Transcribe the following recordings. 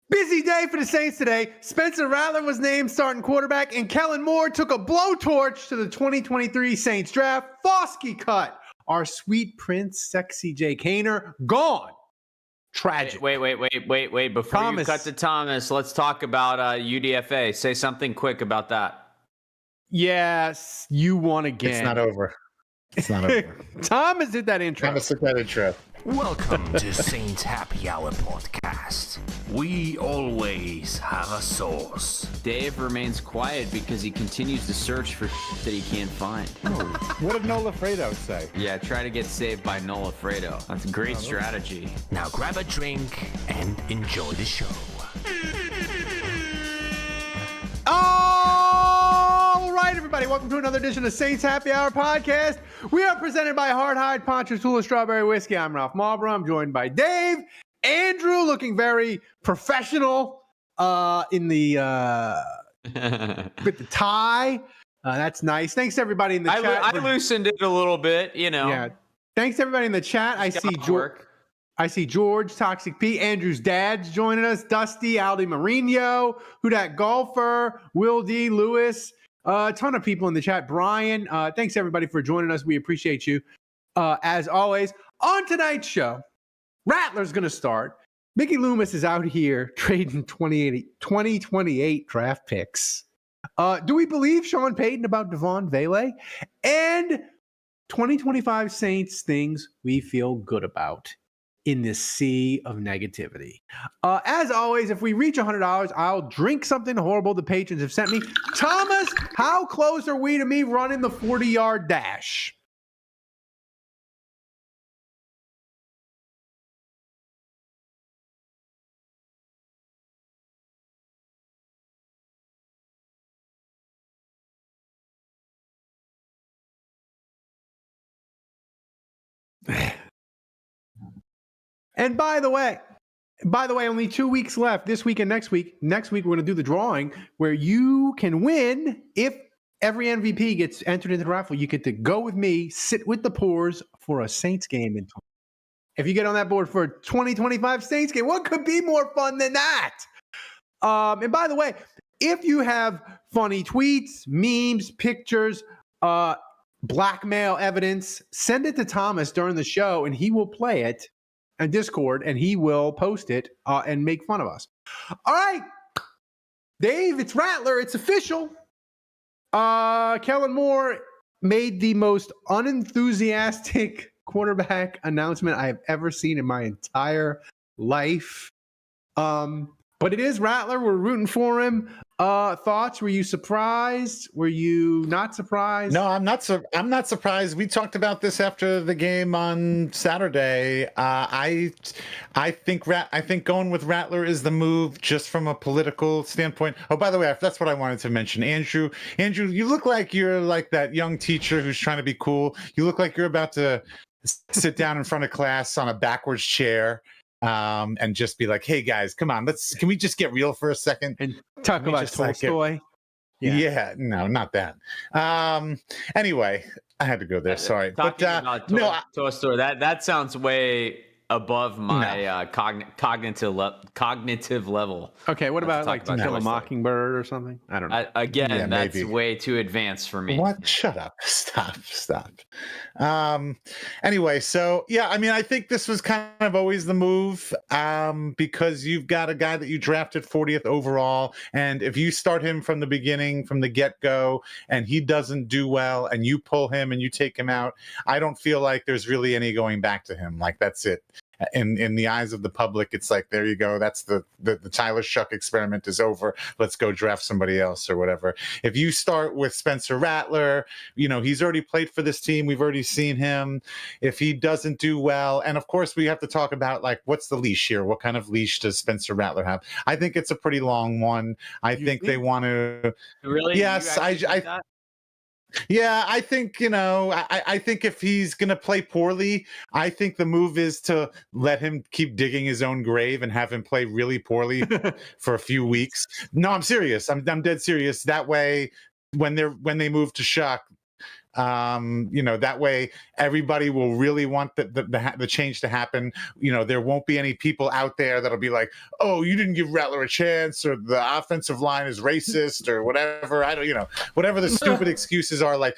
Busy day for the Saints today. Spencer Rattler was named starting quarterback, and Kellen Moore took a blowtorch to the 2023 Saints draft. Foskey cut. Our sweet prince, sexy Jake Haener, gone. Tragic. Wait. Before Thomas. you cut to Thomas, let's talk about UDFA. Say something quick about that. Yes, you won again. It's not over. It's not over. Thomas did that intro. Thomas did that intro. Welcome to Saints Happy Hour podcast. We always have a source. Dave remains quiet because he continues to search for that he can't find. What did Nola Fredo say? Yeah, try to get saved by Nola Fredo. That's a great strategy. Now grab a drink and enjoy the show. All right, everybody, welcome to another edition of Saints Happy Hour podcast. We are presented by Hard Hide Ponchatoula Strawberry Whiskey. I'm Ralph Marlborough. I'm joined by Dave. Andrew, looking very professional in the with the tie. That's nice. Thanks to everybody in the chat. I loosened it a little bit, you know. Yeah. Thanks to everybody in the chat. I see George, Toxic P, Andrew's dad's joining us, Dusty, Aldi Marino, Who Dat Golfer, Will D, Lewis, a ton of people in the chat. Brian, thanks everybody for joining us. We appreciate you. As always, on tonight's show, Rattler's going to start. Mickey Loomis is out here trading 2028 draft picks. Do we believe Sean Payton about Devon Vele? And 2025 Saints things we feel good about in this sea of negativity. As always, if we reach $100, I'll drink something horrible the patrons have sent me. Thomas, how close are we to me running the 40-yard dash? And by the way, only 2 weeks left. This week and next week. Next week, we're going to do the drawing where you can win. If every MVP gets entered into the raffle, you get to go with me, sit with the Poors for a Saints game. If you get on that board for a 2025 Saints game, what could be more fun than that? And by the way, if you have funny tweets, memes, pictures, blackmail evidence, send it to Thomas during the show, and he will play it on Discord, and he will post it and make fun of us. All right, Dave, it's Rattler. It's official. Kellen Moore made the most unenthusiastic quarterback announcement I have ever seen in my entire life. But it is Rattler. We're rooting for him. Thoughts? Were you surprised? Were you not surprised? No, I'm not surprised. We talked about this after the game on Saturday. I think going with Rattler is the move, just from a political standpoint. Oh, by the way, that's what I wanted to mention. Andrew, you look like you're like that young teacher who's trying to be cool. You look like you're about to sit down in front of class on a backwards chair. And just be like, hey guys, come on, can we just get real for a second and talk about Tolstoy? Yeah, no, not that. Anyway, I had to go there. Sorry, but Tolstoy. That sounds way above my cognitive level. Okay, what about like To Kill a Mockingbird or something? I don't know. Again, that's maybe way too advanced for me. What? Shut up. Stop. Anyway, so yeah, I mean, I think this was kind of always the move, because you've got a guy that you drafted 40th overall, and if you start him from the beginning, from the get-go, and he doesn't do well, and you pull him and you take him out, I don't feel like there's really any going back to him. Like, that's it. In the eyes of the public, it's like, there you go. That's the Tyler Shuck experiment is over. Let's go draft somebody else or whatever. If you start with Spencer Rattler, he's already played for this team. We've already seen him. If he doesn't do well, and of course we have to talk about, like, what's the leash here? What kind of leash does Spencer Rattler have? I think it's a pretty long one. I think they want to. Really? Yes, I think, I think if he's going to play poorly, I think the move is to let him keep digging his own grave and have him play really poorly for a few weeks. No, I'm serious. I'm dead serious. That way, when they move to Shuck, That way everybody will really want the change to happen. There won't be any people out there that'll be like, oh, you didn't give Rattler a chance, or the offensive line is racist, or whatever. I don't, whatever the stupid excuses are. Like,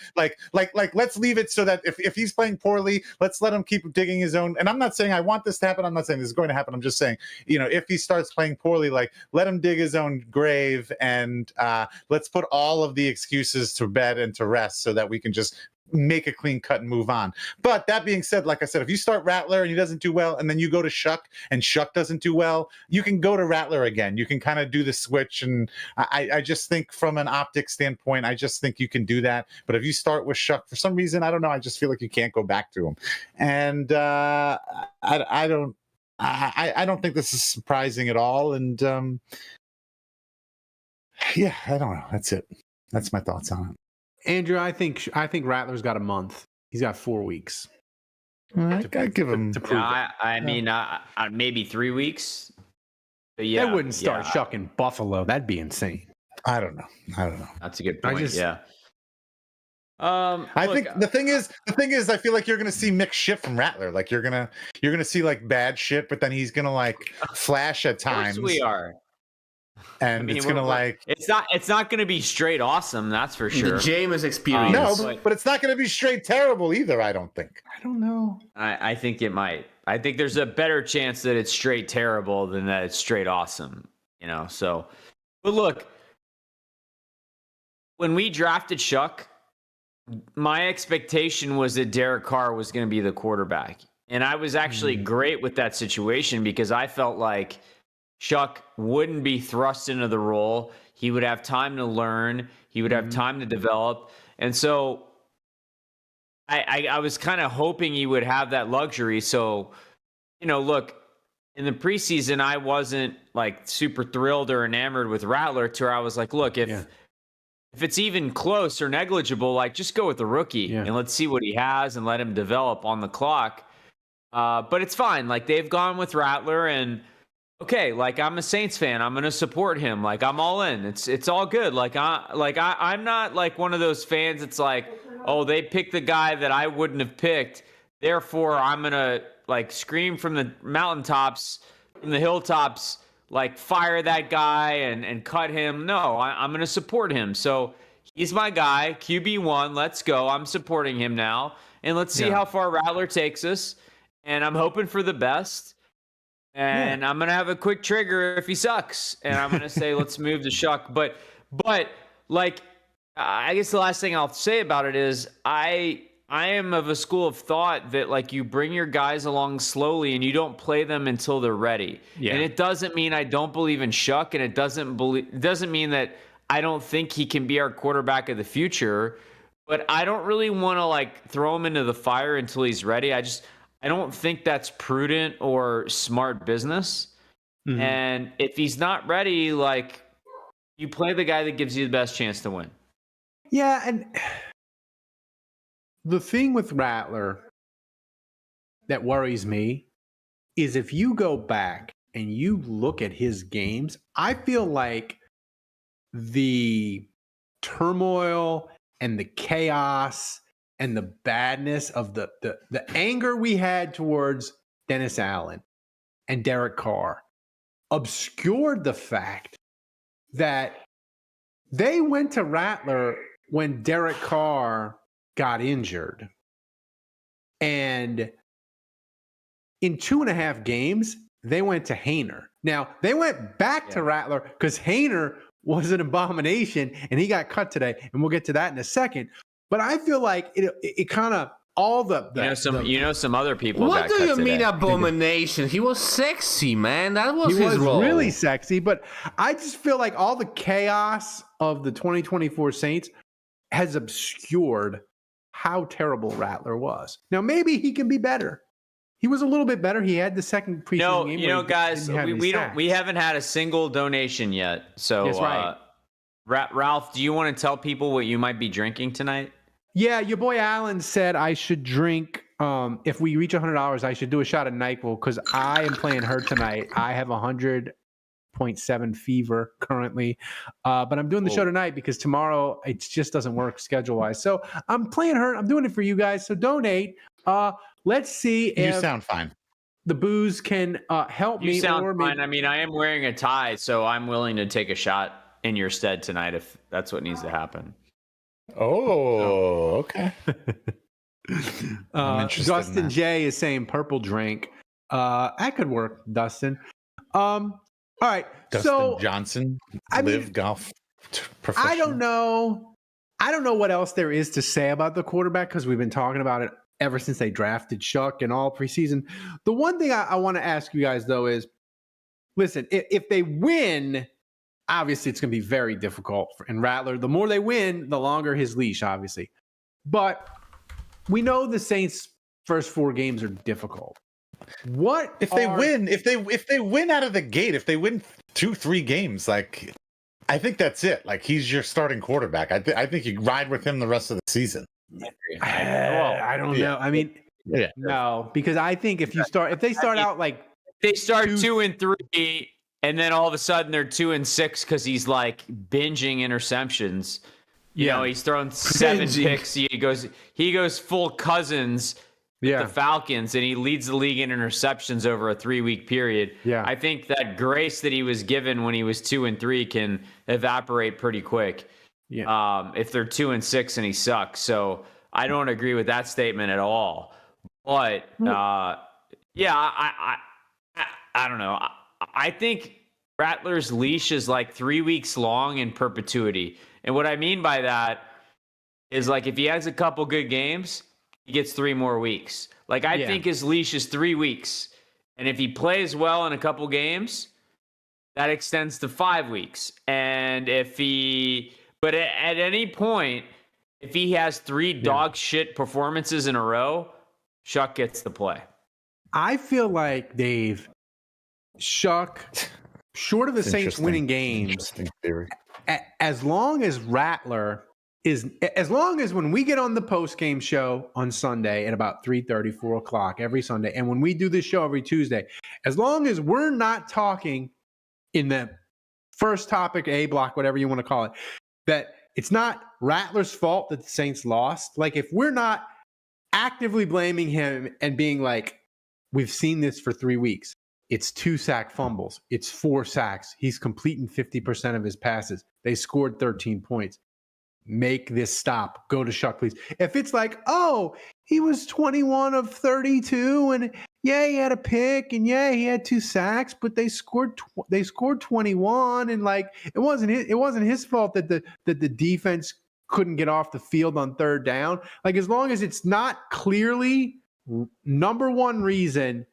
let's leave it so that if he's playing poorly, let's let him keep digging his own. And I'm not saying I want this to happen. I'm not saying this is going to happen. I'm just saying, if he starts playing poorly, like, let him dig his own grave, and let's put all of the excuses to bed and to rest so that we can just make a clean cut and move on. But that being said, like I said, if you start Rattler and he doesn't do well, and then you go to Shuck and Shuck doesn't do well, you can go to Rattler again. You can kind of do the switch. And I just think from an optic standpoint, I just think you can do that. But if you start with Shuck, for some reason, I don't know, I just feel like you can't go back to him. And I don't think this is surprising at all. And yeah, I don't know. That's it. That's my thoughts on it. Andrew, I think Rattler's got a month. He's got 4 weeks. I give him to prove it. I mean, maybe 3 weeks. But yeah, they wouldn't start Shuck in Buffalo. That'd be insane. I don't know. That's a good point. I think the thing is, I feel like you're gonna see mixed shit from Rattler. Like you're gonna see like bad shit, but then he's gonna like flash at times. Of course we are. And it's gonna it's not gonna be straight awesome, that's for sure. The Jameis experience. No, but it's not gonna be straight terrible either, I don't think. I don't know. I think it might. I think there's a better chance that it's straight terrible than that it's straight awesome. So but look, when we drafted Shuck, my expectation was that Derek Carr was gonna be the quarterback. And I was actually great with that situation because I felt like Shuck wouldn't be thrust into the role. He would have time to learn. He would have time to develop. And so I was kind of hoping he would have that luxury. So, look, in the preseason, I wasn't like super thrilled or enamored with Rattler to where I was like, look, if it's even close or negligible, like just go with the rookie and let's see what he has and let him develop on the clock. But it's fine. Like they've gone with Rattler and okay, like I'm a Saints fan. I'm gonna support him. Like I'm all in. It's all good. I'm not like one of those fans. It's like, oh, they picked the guy that I wouldn't have picked. Therefore, I'm gonna like scream from the mountaintops, from the hilltops, like fire that guy and cut him. No, I'm gonna support him. So he's my guy. QB1. Let's go. I'm supporting him now, and let's see how far Rattler takes us. And I'm hoping for the best. And I'm going to have a quick trigger if he sucks. And I'm going to say, let's move to Shuck. But like, I guess the last thing I'll say about it is I am of a school of thought that like you bring your guys along slowly and you don't play them until they're ready. Yeah. And it doesn't mean I don't believe in Shuck. And it doesn't mean that I don't think he can be our quarterback of the future. But I don't really want to like throw him into the fire until he's ready. I don't think that's prudent or smart business. Mm-hmm. And if he's not ready, like you play the guy that gives you the best chance to win. Yeah. And the thing with Rattler that worries me is if you go back and you look at his games, I feel like the turmoil and the chaos and the badness of the anger we had towards Dennis Allen and Derek Carr obscured the fact that they went to Rattler when Derek Carr got injured. And in 2.5 games, they went to Haener. Now, they went back to Rattler because Haener was an abomination and he got cut today. And we'll get to that in a second. But I feel like it kind of all the some other people. What got do cut you today. mean abomination? He was sexy, man. That was his role. He was really sexy, but I just feel like all the chaos of the 2024 Saints has obscured how terrible Rattler was. Now maybe he can be better. He was a little bit better. He had the second preseason game. Guys, we haven't had a single donation yet. So that's right. Ralph, do you want to tell people what you might be drinking tonight? Yeah, your boy Alan said I should drink. If we reach $100, I should do a shot of NyQuil because I am playing her tonight. I have 100% 98.7 fever currently. But I'm doing the show tonight because tomorrow it just doesn't work schedule-wise. So I'm playing hurt. I'm doing it for you guys. So donate. Let's see if You sound fine. the booze can help You me. sound or fine. maybe, I mean, I am wearing a tie, so I'm willing to take a shot in your stead tonight if that's what needs to happen. Oh, okay. I'm interested in Dustin that. J is saying purple drink. That could work, Dustin. All right. Dustin so Johnson, I mean, live golf professional. I don't know. I don't know what else there is to say about the quarterback because we've been talking about it ever since they drafted Chuck and all preseason. The one thing I want to ask you guys, though, is listen, if they win, obviously it's going to be very difficult. And Rattler, the more they win, the longer his leash, obviously. But we know the Saints' first 4 games are difficult. What If they win, if they win out of the gate, if they win 2-3 games, like I think that's it. Like he's your starting quarterback. I think you ride with him the rest of the season. I don't know. I mean, no, because I think if they start out like they start 2-3, and then all of a sudden they're 2-6 because he's like binging interceptions. You know, he's thrown 7 picks. He goes full Cousins with the Falcons, and he leads the league in interceptions over a 3-week period. Yeah. I think that grace that he was given when he was 2-3 can evaporate pretty quick. Yeah. If they're 2-6 and he sucks. So I don't agree with that statement at all. But I don't know. I think Rattler's leash is like 3 weeks long in perpetuity. And what I mean by that is like if he has a couple good games, he gets 3 more weeks. Like I think his leash is 3 weeks. And if he plays well in a couple games, that extends to 5 weeks. And but at any point, if he has 3 dog shit performances in a row, Shuck gets the play. I feel like, Dave, Shuck, short of the Saints winning games, Interesting theory. as long as Rattler as long as when we get on the post-game show on Sunday at about 3:30, 4 o'clock every Sunday, and when we do this show every Tuesday, as long as we're not talking in the first topic, A block, whatever you want to call it, that it's not Rattler's fault that the Saints lost. Like if we're not actively blaming him and being like, we've seen this for 3 weeks. It's 2 sack fumbles. It's 4 sacks. He's completing 50% of his passes. They scored 13 points. Make this stop. Go to Shuck, please. If it's like, oh, he was 21 of 32, and he had a pick, and he had 2 sacks, but they scored 21, and like it wasn't his fault that the defense couldn't get off the field on 3rd down. Like as long as it's not clearly number one reason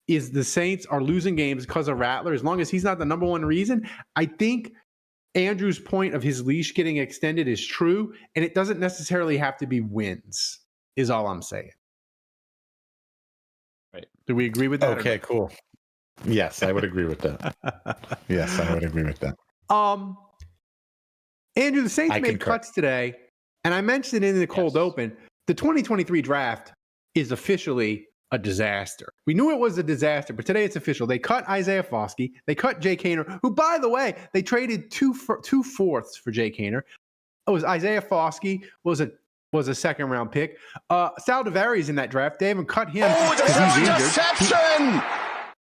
is the Saints are losing games because of Rattler, as long as he's not the number one reason, I think Andrew's point of his leash getting extended is true, and it doesn't necessarily have to be wins, is all I'm saying. Right. Do we agree with that? Okay, cool. Yes, I would agree with that. Yes, I would agree with that. Andrew, the Saints made concur. cuts today, and I mentioned it in the cold open. The 2023 draft is officially a disaster. We knew it was a disaster, but today it's official. They cut Isaiah Foskey. They cut Jay Kaner, who, by the way, they traded two fourths for Jay Kaner. It was Isaiah Foskey was a second-round pick. Sal DeVary's in that draft. They haven't cut him. Oh, because there's he's an injured. interception!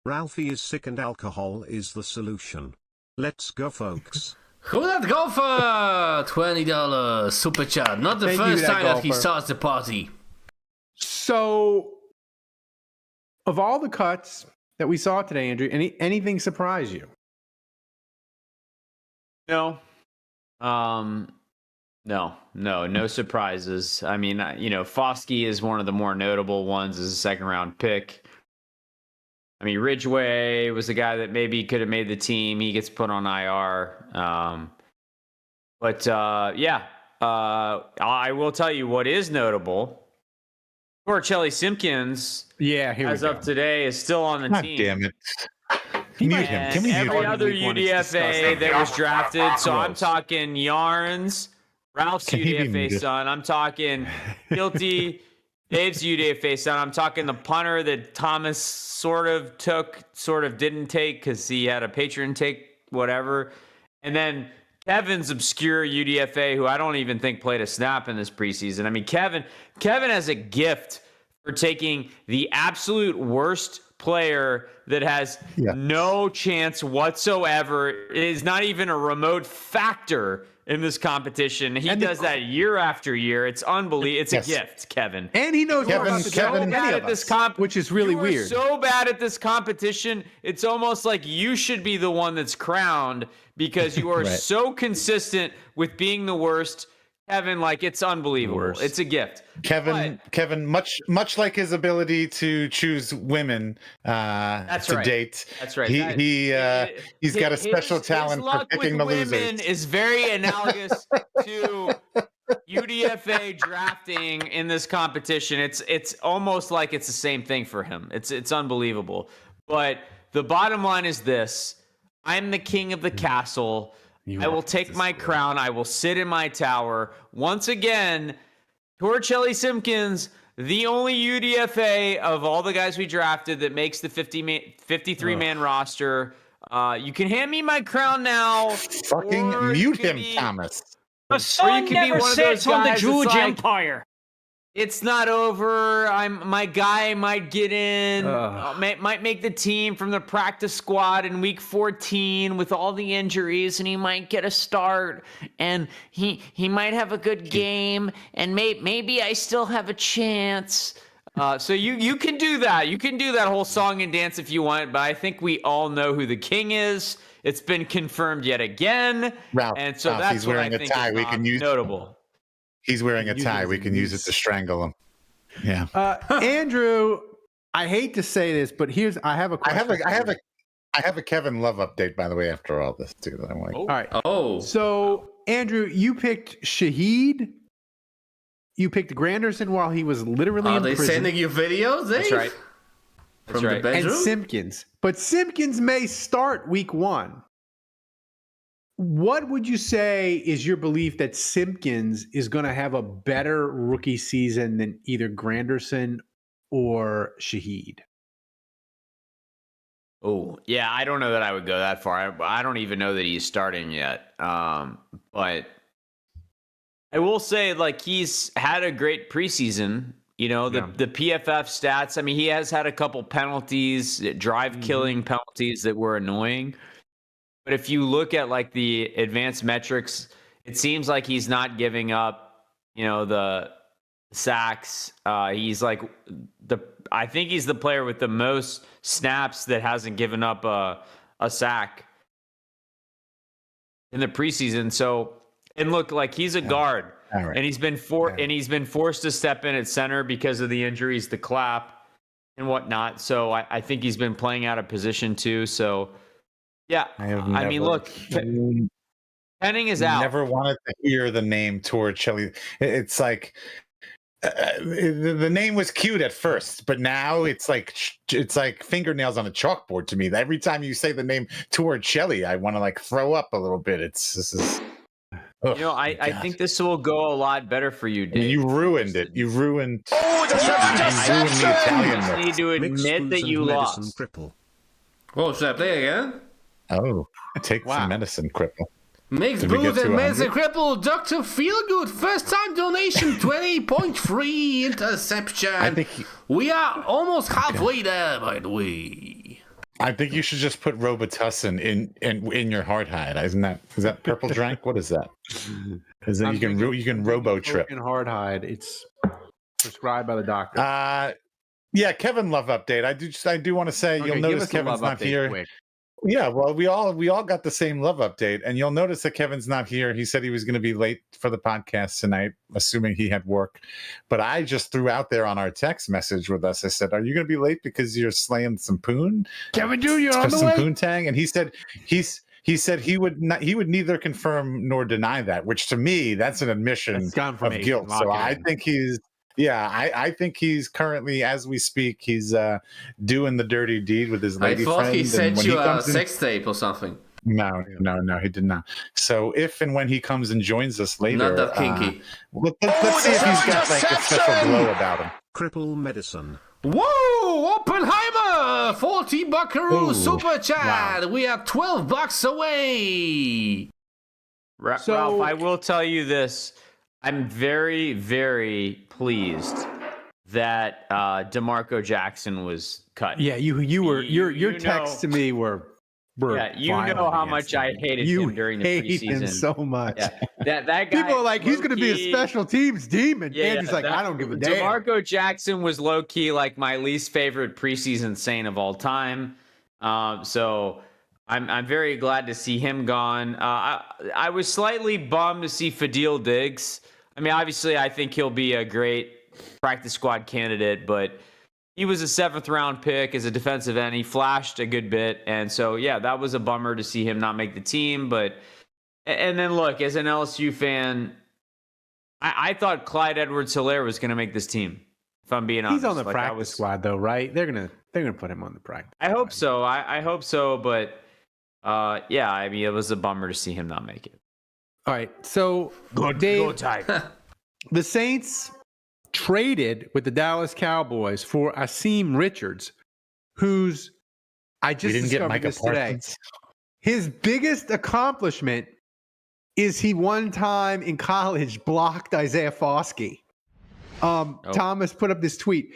Ralphie is sick and alcohol is the solution. Let's go, folks. Who that golfer? $20 super chat. Not the Thank you, first that time that he golfer. starts the party. So, of all the cuts that we saw today, Andrew, anything surprise you? No. No surprises. I mean, Foskey is one of the more notable ones as a second-round pick. I mean, Ridgeway was the guy that maybe could have made the team. He gets put on IR. I will tell you what is notable. Torchelli Simpkins, as of today, is still on the God team. damn it. Mute him. Can we mute Every him? other Week one, it's UDFA disgusting. that was drafted. So I'm Gross. talking Yarns, Ralph's Can he be UDFA muted? son. I'm talking Guilty, Dave's UDFA son. I'm talking the punter that Thomas sort of took, sort of didn't take because he had a patron take, whatever. And then Kevin's obscure UDFA, who I don't even think played a snap in this preseason. I mean, Kevin has a gift for taking the absolute worst player that has no chance whatsoever. It is not even a remote factor in this competition. He does that year after year. It's unbelievable. It's a gift, Kevin. And he knows Kevin, more about the job than any of us, which is really weird. So bad at this competition, it's almost like you should be the one that's crowned because you are so consistent with being the worst. Kevin, like, it's unbelievable. It's a gift. Kevin, much like his ability to choose women to date. That's right. He's got a special talent for picking the losers. Women is very analogous to UDFA drafting in this competition. It's almost like it's the same thing for him. It's unbelievable. But the bottom line is this: I'm the king of the castle. I will take my crown. I will sit in my tower. Once again, Torricelli Simpkins, the only UDFA of all the guys we drafted that makes the 53-man roster. You can hand me my crown now. Fucking mute him, Thomas. The sun never sets on the Jewish Empire. It's not over. My guy might get in, might make the team from the practice squad in week 14 with all the injuries, and he might get a start, and he might have a good game, and maybe I still have a chance. So you can do that. You can do that whole song and dance if you want, but I think we all know who the king is. It's been confirmed yet again, and so that's he's what wearing I a think tie. is We can use notable. He's wearing a tie. We can use it to strangle him. Yeah. Andrew, I hate to say this, but I have a question. I have a Kevin Love update, by the way, after all this too. That I'm like, all right. Oh. So Andrew, you picked Shaheed. You picked Granderson while he was literally in they prison. sending you videos? That's right. From the And bedroom? Simpkins. But Simpkins may start week 1. What would you say is your belief that Simpkins is going to have a better rookie season than either Granderson or Shaheed? Oh, yeah, I don't know that I would go that far. I don't even know that he's starting yet. But I will say, like, he's had a great preseason. You know, the PFF stats. I mean, he has had a couple penalties, drive-killing penalties that were annoying. But if you look at, like, the advanced metrics, it seems like he's not giving up, you know, the sacks. He's like I think he's the player with the most snaps that hasn't given up a sack in the preseason. So, and look, like, he's a guard, and he's been forced to step in at center because of the injuries to Clapp and whatnot. So I think he's been playing out of position too. So. Yeah, I mean, look, Penning is out. Never wanted to hear the name Torricelli. It's like the name was cute at first, but now it's like fingernails on a chalkboard to me. Every time you say the name Torricelli, I want to, like, throw up a little bit. I think this will go a lot better for you, Dave. You ruined it. You ruined. Oh, the Italian. You need to admit that you lost. Cripple. Oh, should I play again? Oh, take some medicine, cripple. Mixed booze and medicine cripple. Dr. Feelgood. First time donation. 20.3 interception. We are almost halfway there, by the way. I think you should just put Robitussin in your hard hide. Is that purple drink? What is that? Is that you can robo trip in hard hide? It's prescribed by the doctor. Yeah, Kevin Love update. I do want to say, you'll notice Kevin's not here. Quick. Yeah, well, we all got the same Love update, and you'll notice that Kevin's not here. He said he was going to be late for the podcast tonight, assuming he had work. But I just threw out there on our text message with us. I said, "Are you going to be late because you're slaying some poon, Kevin Jr. on the some way? poontang?" And he said he would neither confirm nor deny that. Which to me, that's an admission of guilt. So I think he's. Yeah, I think he's currently, as we speak, he's doing the dirty deed with his lady friend. I thought he sent you a sex tape or something. No, he did not. So if and when he comes and joins us later, Not that kinky. let's see if he's got like a special glow about him. Cripple medicine. Whoa! Oppenheimer! 40 buckaroo Ooh, super chat. wow. We are 12 bucks away. So- Ralph, I will tell you this. I'm very, very pleased that DeMarco Jackson was cut. Yeah, your texts to me were Yeah, you know violent how against much him. I hated You him during the hate preseason. him so much. Yeah, that guy. People are like, he's going to be a low-key- special teams demon. Andrew's like, I don't give a damn. DeMarco Jackson was low key like my least favorite preseason Saint of all time. So I'm very glad to see him gone. I was slightly bummed to see Fadil Diggs. I mean, obviously, I think he'll be a great practice squad candidate, but he was a 7th round pick as a defensive end. He flashed a good bit. And so, yeah, that was a bummer to see him not make the team. And then look, as an LSU fan, I thought Clyde Edwards-Helaire was going to make this team, if I'm being honest. He's on the practice squad, though, right? They're gonna put him on the practice. I hope so. I hope so. But yeah, I mean, it was a bummer to see him not make it. All right, so Dave, the Saints traded with the Dallas Cowboys for Asim Richards, who's I just didn't get discovered Micah this today. Parsons. His biggest accomplishment is he one time in college blocked Isaiah Foskey. Thomas put up this tweet.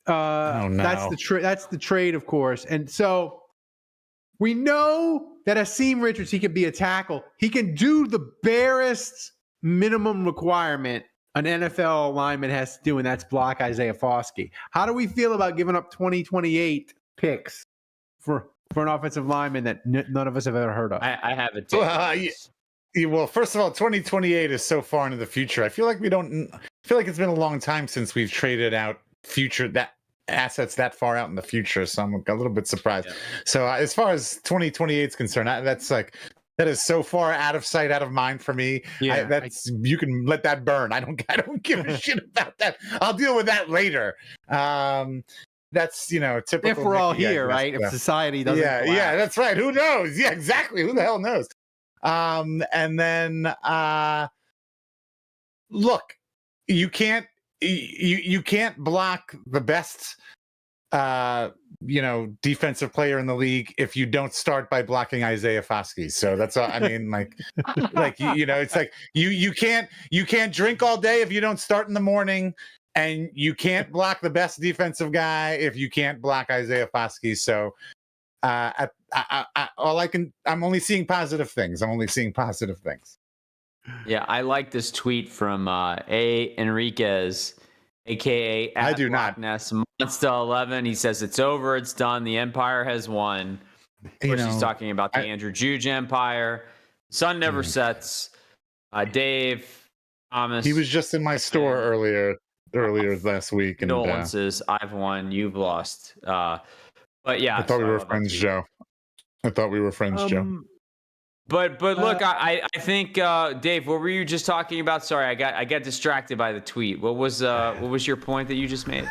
No. That's the trade, of course, and so we know that Asim Richards, he can be a tackle. He can do the barest minimum requirement an NFL lineman has to do, and that's block Isaiah Foskey. How do we feel about giving up 2028 picks for an offensive lineman that none of us have ever heard of? I have a take. Well, first of all, 2028 is so far into the future. I feel like it's been a long time since we've traded out assets that far out in the future. So I'm a little bit surprised. Yeah. So as far as 2028 is concerned, that is so far out of sight, out of mind for me. Yeah, you can let that burn. I don't give a shit about that. I'll deal with that later. That's typical. If we're all here, right? If society doesn't. Yeah, that's right. Who knows? Yeah, exactly. Who the hell knows? And then look, you can't block the best defensive player in the league if you don't start by blocking Isaiah Foskey. So that's all. I mean, it's like you can't drink all day if you don't start in the morning, and you can't block the best defensive guy if you can't block Isaiah Foskey. So I'm only seeing positive things. Yeah, I like this tweet from A. Enriquez, aka I do not. Monsta11. He says it's over, it's done. The Empire has won. Of course, he's talking about the Andrew Juge Empire. Sun never sets. Dave, Thomas. He was just in my store earlier last week. Condolences. I've won. You've lost. But yeah, I thought we were friends, Joe. But look, I think Dave, what were you just talking about? Sorry, I got distracted by the tweet. What was your point that you just made?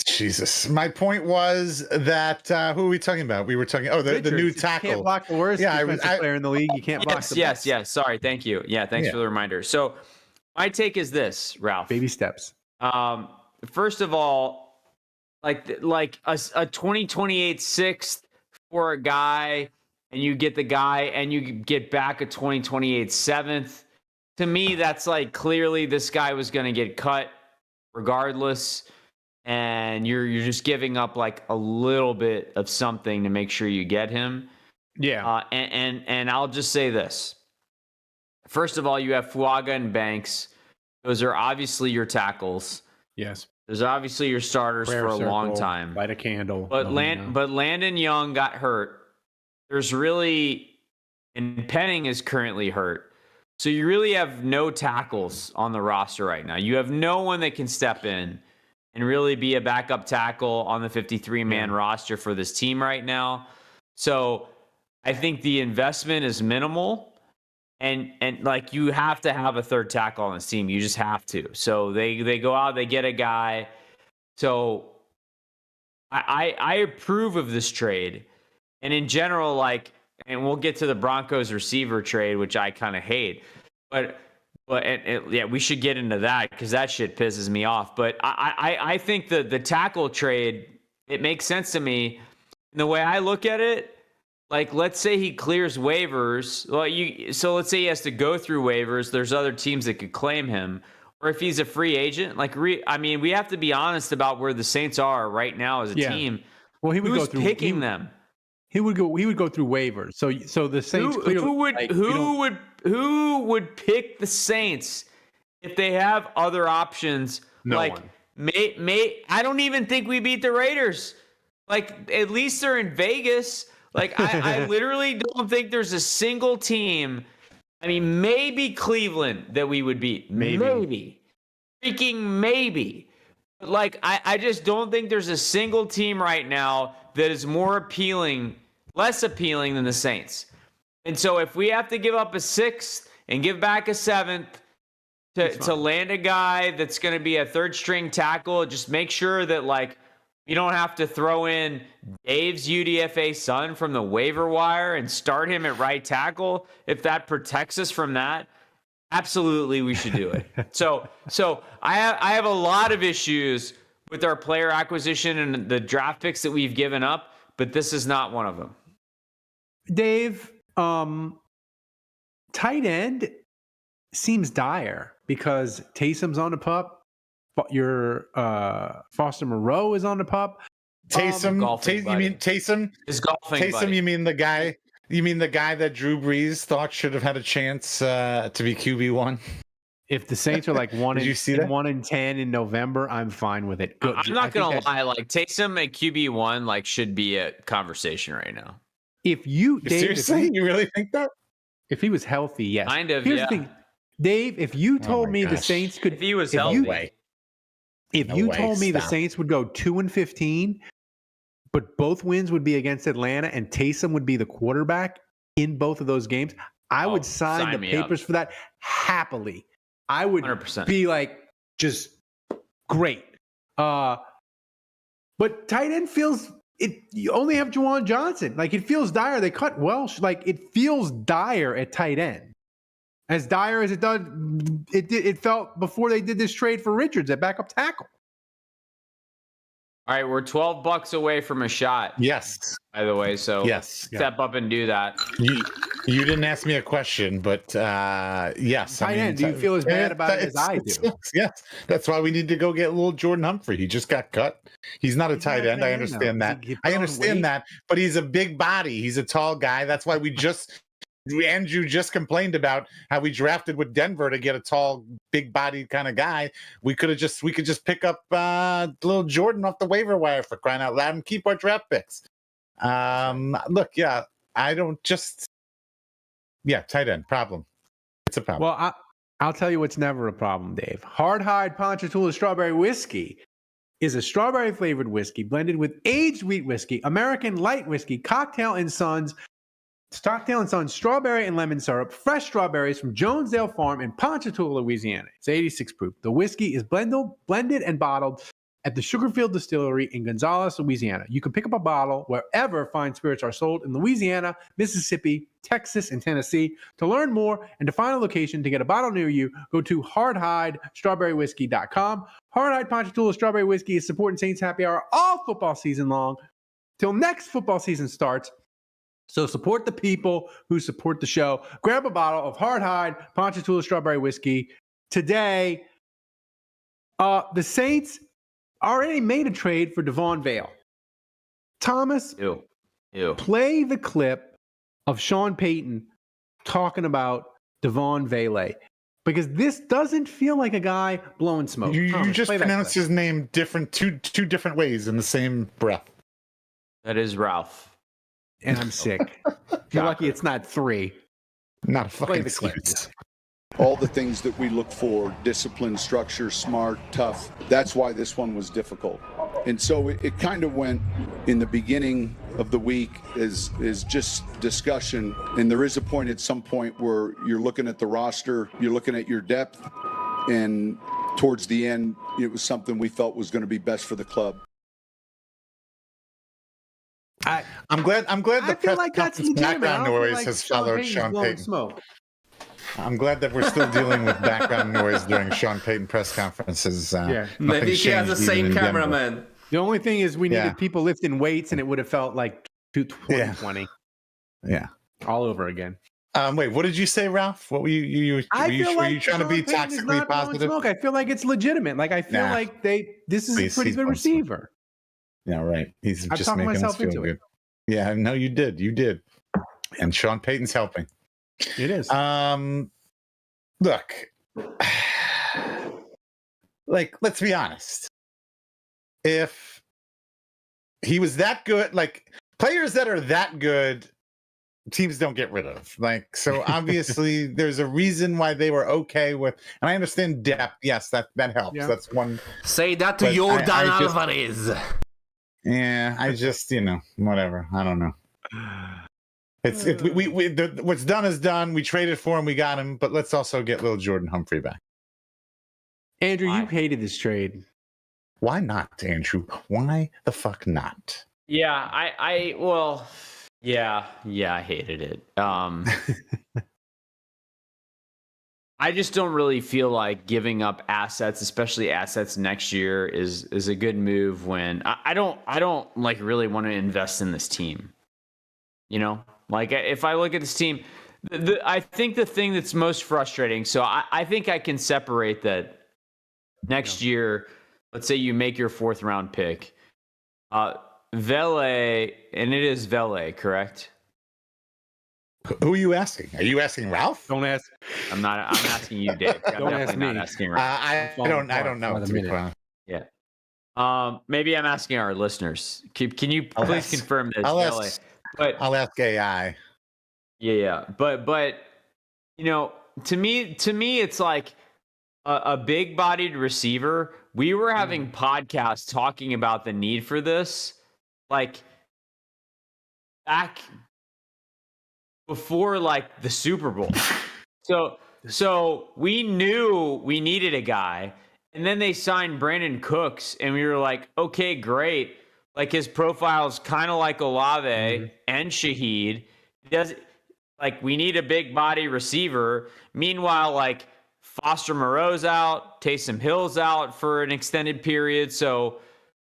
Jesus, my point was that who are we talking about? We were talking. Oh, the new tackle. You can't block the worst defensive player in the league. You can't block. Yes. Sorry, thank you. Yeah, thanks for the reminder. So my take is this, Ralph. Baby steps. First of all, like a 2028 sixth for a guy, and you get the guy, and you get back a 2028 seventh. To me, that's like clearly this guy was going to get cut regardless, and you're just giving up like a little bit of something to make sure you get him. Yeah. And I'll just say this. First of all, you have Fuaga and Banks. Those are obviously your tackles. Yes. Those are obviously your starters for a long time. Light a candle. But Landon Young got hurt. There's really, and Penning is currently hurt. So you really have no tackles on the roster right now. You have no one that can step in and really be a backup tackle on the 53-man roster for this team right now. So I think the investment is minimal. And like you have to have a third tackle on this team. You just have to. So they go out, they get a guy. So I approve of this trade. And in general, like, and we'll get to the Broncos receiver trade, which I kind of hate, but yeah, we should get into that because that shit pisses me off. But I think the tackle trade, it makes sense to me. And the way I look at it, like, let's say he clears waivers. Well, so let's say he has to go through waivers. There's other teams that could claim him. Or if he's a free agent, like, I mean, we have to be honest about where the Saints are right now as a team. Well, he would go through picking them. He would go through waivers. So the Saints who would pick the Saints if they have other options? No like one. I don't even think we beat the Raiders. Like, at least they're in Vegas. Like, I literally don't think there's a single team. I mean, maybe Cleveland that we would beat. Maybe. Freaking maybe. But, like, I just don't think there's a single team right now that is less appealing than the Saints. And so if we have to give up a 6th and give back a 7th to land a guy that's going to be a third-string tackle, just make sure that, like, you don't have to throw in Dave's UDFA son from the waiver wire and start him at right tackle. If that protects us from that, absolutely we should do it. So I have a lot of issues with our player acquisition and the draft picks that we've given up, but this is not one of them. Dave, tight end seems dire because Taysom's on the pup. Your Foster Moreau is on the pup. Taysom, you mean Taysom? His golfing Taysom, buddy. you mean the guy that Drew Brees thought should have had a chance to be QB1? If the Saints are like 1 and 10 in November, I'm fine with it. Good. I'm not gonna lie, like, Taysom at QB1 like should be a conversation right now. Seriously, you really think that? If he was healthy, yes. Kind of. Here's yeah. the thing, Dave. If you told me the Saints could, if he was healthy. The Saints would go 2-15, but both wins would be against Atlanta and Taysom would be the quarterback in both of those games, I would sign the papers for that happily. I would 100%. be like, just great. But tight end feels it. You only have Juwan Johnson. Like, it feels dire. They cut Welsh. Like, it feels dire at tight end. As dire as it felt before they did this trade for Richards at backup tackle. All right, we're $12 away from a shot. Yes. By the way, so step up and do that. You didn't ask me a question, but yes. Tight end, do you feel as bad about it as I do? Yes. That's why we need to go get little Jordan Humphrey. He just got cut. He's not a tight end. I understand that. I understand that, but he's a big body. He's a tall guy. That's why Andrew just complained about how we drafted with Denver to get a tall, big bodied kind of guy. We could just pick up little Jordan off the waiver wire, for crying out loud, and keep our draft picks. Look, tight end problem. It's a problem. Well, I'll tell you what's never a problem, Dave. Hard Hide Ponchatoula Strawberry Whiskey is a strawberry flavored whiskey blended with aged wheat whiskey, American light whiskey, Cocktail and Sons strawberry and lemon syrup, fresh strawberries from Jonesdale Farm in Ponchatoula, Louisiana. It's 86 proof. The whiskey is blended and bottled at the Sugarfield Distillery in Gonzales, Louisiana. You can pick up a bottle wherever fine spirits are sold in Louisiana, Mississippi, Texas, and Tennessee. To learn more and to find a location to get a bottle near you, go to hardhidestrawberrywhiskey.com. Hard Hide Ponchatoula Strawberry Whiskey is supporting Saints Happy Hour all football season long till next football season starts. So support the people who support the show. Grab a bottle of Hard Hide Ponchatoula Strawberry Whiskey today. The Saints already made a trade for Devon Vale. Thomas, play the clip of Sean Payton talking about Devon Vale, because this doesn't feel like a guy blowing smoke. You just pronounced his name two different ways in the same breath. That is Ralph. And I'm sick. You're lucky it's not 3. Not a fucking excuse. All the things that we look for: discipline, structure, smart, tough. That's why this one was difficult. And so it kind of went in the beginning of the week is just discussion. And there is a point at some point where you're looking at the roster, you're looking at your depth, and towards the end, it was something we felt was going to be best for the club. I'm glad I the feel press like that's conference legitimate. background I don't feel noise like has Sean followed Payton's Sean blowing Payton. smoke. I'm glad that we're still dealing with background noise during Sean Payton press conferences. Maybe he has the same cameraman. The only thing is we needed Yeah. people lifting weights, and it would have felt like 2020 Yeah. all over again. Wait, what did you say, Ralph? What were you were you trying to be Sean Payton is toxically not blowing positive? smoke. I feel like it's legitimate. Like I feel Nah. like this is a He's pretty good blowing smoke. receiver. Yeah, right. He's I've just talked making us myself feel into good. it. Yeah, no, you did. You did. And Sean Payton's helping. It is. Look, like, let's be honest. If he was that good, like players that are that good, teams don't get rid of. Like, so obviously there's a reason why they were okay with, and I understand depth. Yes, that helps. Yeah. That's one. Say that to But Jordan I just- Alvarez. Yeah, I just, whatever. I don't know. It's what's done is done. We traded for him, we got him, but let's also get little Jordan Humphrey back. Andrew, you Why? hated this trade. Why not, Andrew? Why the fuck not? Yeah, I hated it. I just don't really feel like giving up assets, especially assets next year, is a good move when I don't like really want to invest in this team. Like if I look at this team, I think the thing that's most frustrating. So I think I can separate that next year. Let's say you make your 4th round pick, Vele, and it is Vele, correct? Who are you asking? Are you asking Ralph? Don't ask. I'm asking you, Dave. I'm Don't definitely ask not me. asking Ralph. I don't know. by the To be minute. quite Yeah. Maybe I'm asking our listeners. Can you please confirm this? Vele? But I'll ask AI. yeah. But to me, it's like a big-bodied receiver. We were having podcasts talking about the need for this, like back before like the Super Bowl. So we knew we needed a guy, and then they signed Brandon Cooks, and we were like, okay, great. Like his profile is kind of like Olave and Shaheed. We need a big body receiver. Meanwhile, like Foster Moreau's out, Taysom Hill's out for an extended period. So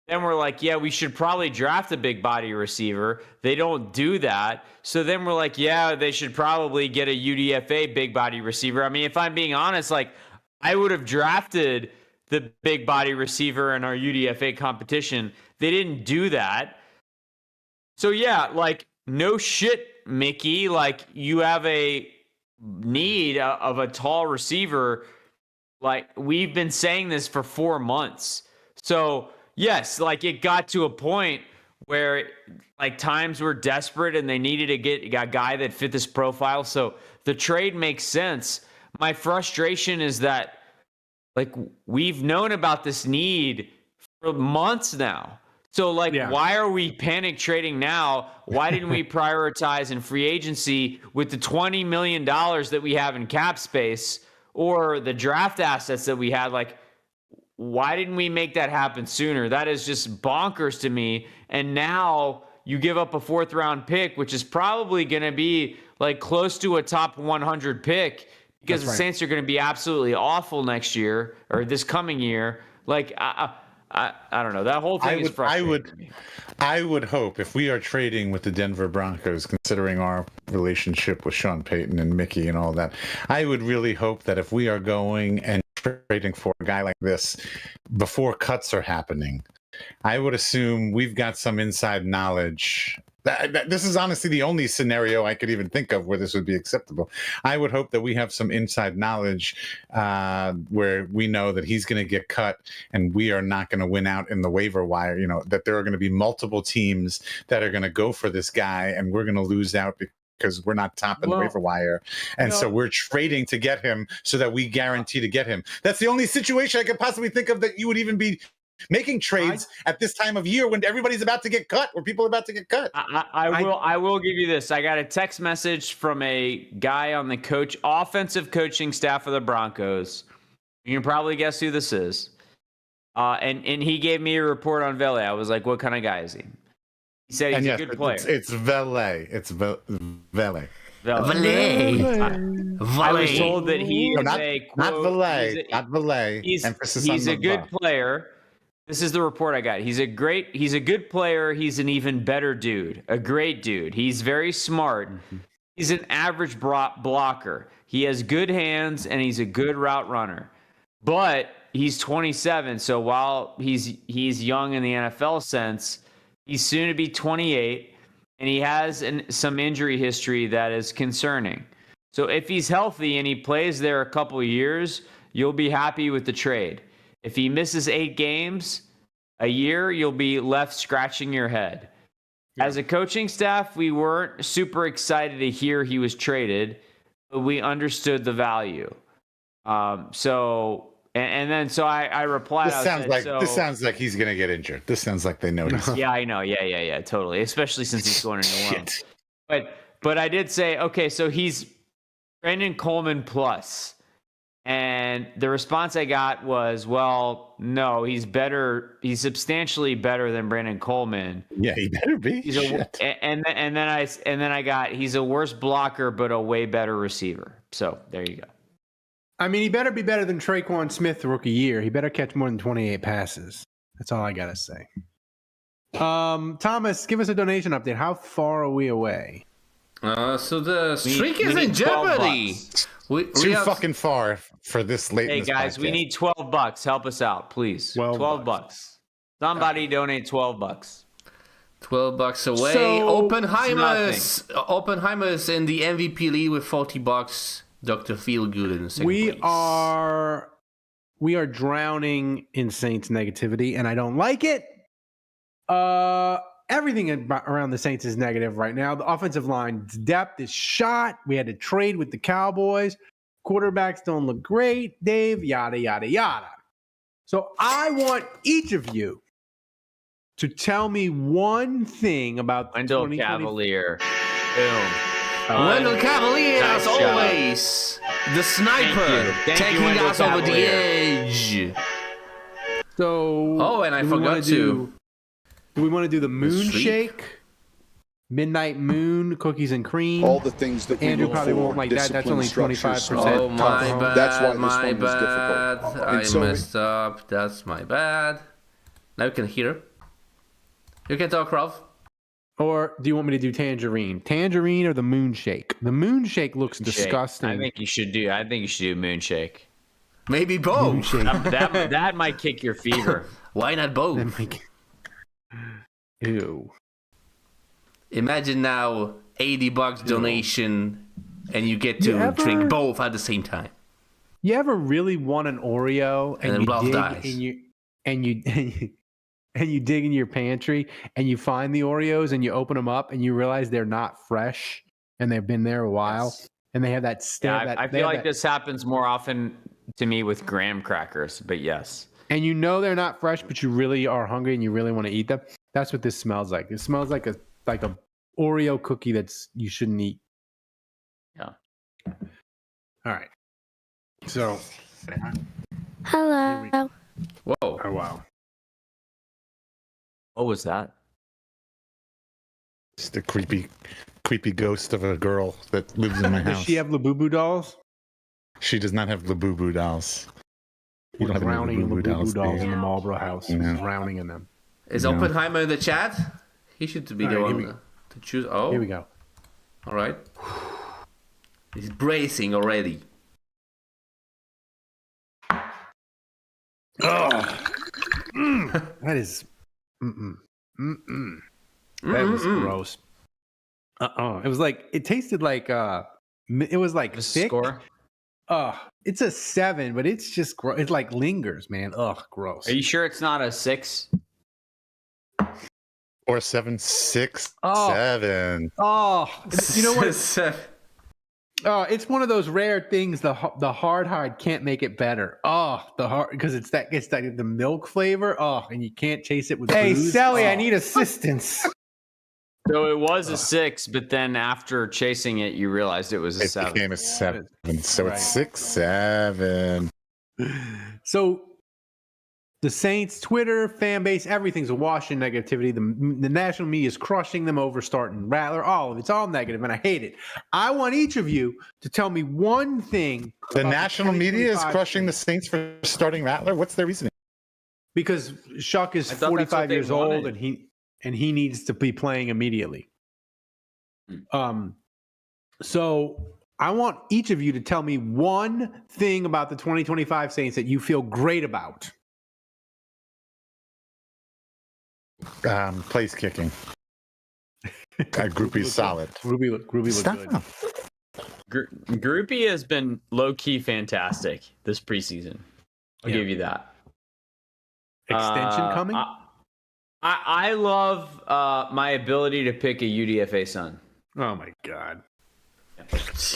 then we're like, yeah, we should probably draft a big body receiver. They don't do that. So then we're like, yeah, they should probably get a UDFA big body receiver. I mean, if I'm being honest, like I would have drafted the big body receiver in our UDFA competition. They didn't do that. So yeah, like no shit, Mickey. Like you have a need of a tall receiver. Like we've been saying this for 4 months. So yes, like it got to a point where like times were desperate and they needed to get a guy that fit this profile. So the trade makes sense. My frustration is that like we've known about this need for months now. So like, why are we panic trading now? Why didn't we prioritize in free agency with the $20 million that we have in cap space or the draft assets that we had? Like, why didn't we make that happen sooner? That is just bonkers to me. And now you give up a 4th round pick, which is probably going to be like close to a top 100 pick because the Saints are going to be absolutely awful next year or this coming year. Like, I don't know. That whole thing is frustrating to me. I would hope if we are trading with the Denver Broncos, considering our relationship with Sean Payton and Mickey and all that, I would really hope that if we are going and trading for a guy like this before cuts are happening, I would assume we've got some inside knowledge. This is honestly the only scenario I could even think of where this would be acceptable. I would hope that we have some inside knowledge where we know that he's going to get cut and we are not going to win out in the waiver wire, that there are going to be multiple teams that are going to go for this guy and we're going to lose out because we're not top in the waiver wire. And so we're trading to get him so that we guarantee to get him. That's the only situation I could possibly think of that you would even be making trades at this time of year when everybody's about to get cut, where people are about to get cut. I will give you this. I got a text message from a guy on the offensive coaching staff of the Broncos. You can probably guess who this is. And he gave me a report on Vele. I was like, what kind of guy is he? He said he's and a good player. It's valet. It's valet. I was told that he is not valet. Not valet. He's a good player. This is the report I got. He's a good player. He's an even better dude. A great dude. He's very smart. He's an average blocker. He has good hands, and he's a good route runner. But he's 27, so while he's young in the NFL sense, he's soon to be 28, and he has some injury history that is concerning. So if he's healthy and he plays there a couple of years, you'll be happy with the trade. If he misses 8 games a year, you'll be left scratching your head. Yeah. As a coaching staff, we weren't super excited to hear he was traded, but we understood the value. So I replied. This sounds like he's gonna get injured. This sounds like they noticed. Yeah, I know. Yeah, totally. Especially since he's going to New Orleans. But I did say, okay, so he's Brandon Coleman plus. And the response I got was, well, no, he's better. He's substantially better than Brandon Coleman. Yeah, he better be. And then I got, he's a worse blocker, but a way better receiver. So there you go. I mean, he better be better than Traquan Smith, the rookie year. He better catch more than 28 passes. That's all I gotta say. Thomas, give us a donation update. How far are we away? So the streak is in jeopardy. Too fucking far for this late. Hey guys, we need $12. Help us out, please. $12. Somebody donate $12. $12 away. So, Oppenheimer's in the MVP league with $40. Dr. Feelgood in the second place. We are drowning in Saints negativity, and I don't like it. Everything around the Saints is negative right now. The offensive line's depth is shot. We had to trade with the Cowboys. Quarterbacks don't look great. Dave, yada, yada, yada. So I want each of you to tell me one thing about Wendell Cavalier. Boom. Wendell Cavalier, as always. The sniper taking us over the edge. So, and I forgot to. Do we want to do the moon shake? Midnight moon, cookies and cream. All the things that Andrew probably won't like that. That's only 25%. Oh, my bad. That's why this one was difficult. I messed up. That's my bad. Now you can hear. You can talk, Ralph. Or do you want me to do tangerine? Tangerine or the moon shake? The moon shake looks disgusting. I think you should do moon shake. Maybe both. That might kick your fever. Why not both? Ew. Imagine now $80 donation and you get to drink both at the same time. You ever really want an Oreo and you dig in your pantry and you find the Oreos and you open them up and you realize they're not fresh and they've been there a while and they have that I feel like this happens more often to me with graham crackers, but yes. And you know they're not fresh, but you really are hungry and you really want to eat them. That's what this smells like. It smells like a Oreo cookie you shouldn't eat. Yeah. All right. So. Hello. Whoa. Oh wow. What was that? It's the creepy ghost of a girl that lives in my house. Does she have Labubu dolls? She does not have Labubu dolls. You don't have drowning in Labubu dolls in the Marlboro house. No. Drowning in them. Is Oppenheimer in the chat? He should be the one to choose. Oh. Here we go. All right. He's bracing already. Oh. That is... That was gross. It was like... It tasted like... It was like thick. Score? It's a 7, but it's just gross. It like lingers, man. Ugh, gross. Are you sure it's not a 6? Or a 7, 6, 7. Oh, you know what? It's one of those rare things. The hard can't make it better. The hard because it's like the milk flavor. And you can't chase it with. Hey, booze. Sally, I need assistance. So it was a 6, but then after chasing it, you realized it was a 7. It became a 7. So it's 6, 7. So The Saints, Twitter, fan base, everything's awash in negativity. The national media is crushing them over starting Rattler. All of it's all negative, and I hate it. I want each of you to tell me one thing. The national media is crushing the Saints for starting Rattler. What's their reasoning? Because Shuck is 45 years old, and he needs to be playing immediately. So I want each of you to tell me one thing about the 2025 Saints that you feel great about. Place kicking. Groupie's solid. Groupie looked good. Groupie has been low-key fantastic this preseason. I'll give you that. Extension coming? I love my ability to pick a UDFA son. Oh, my God.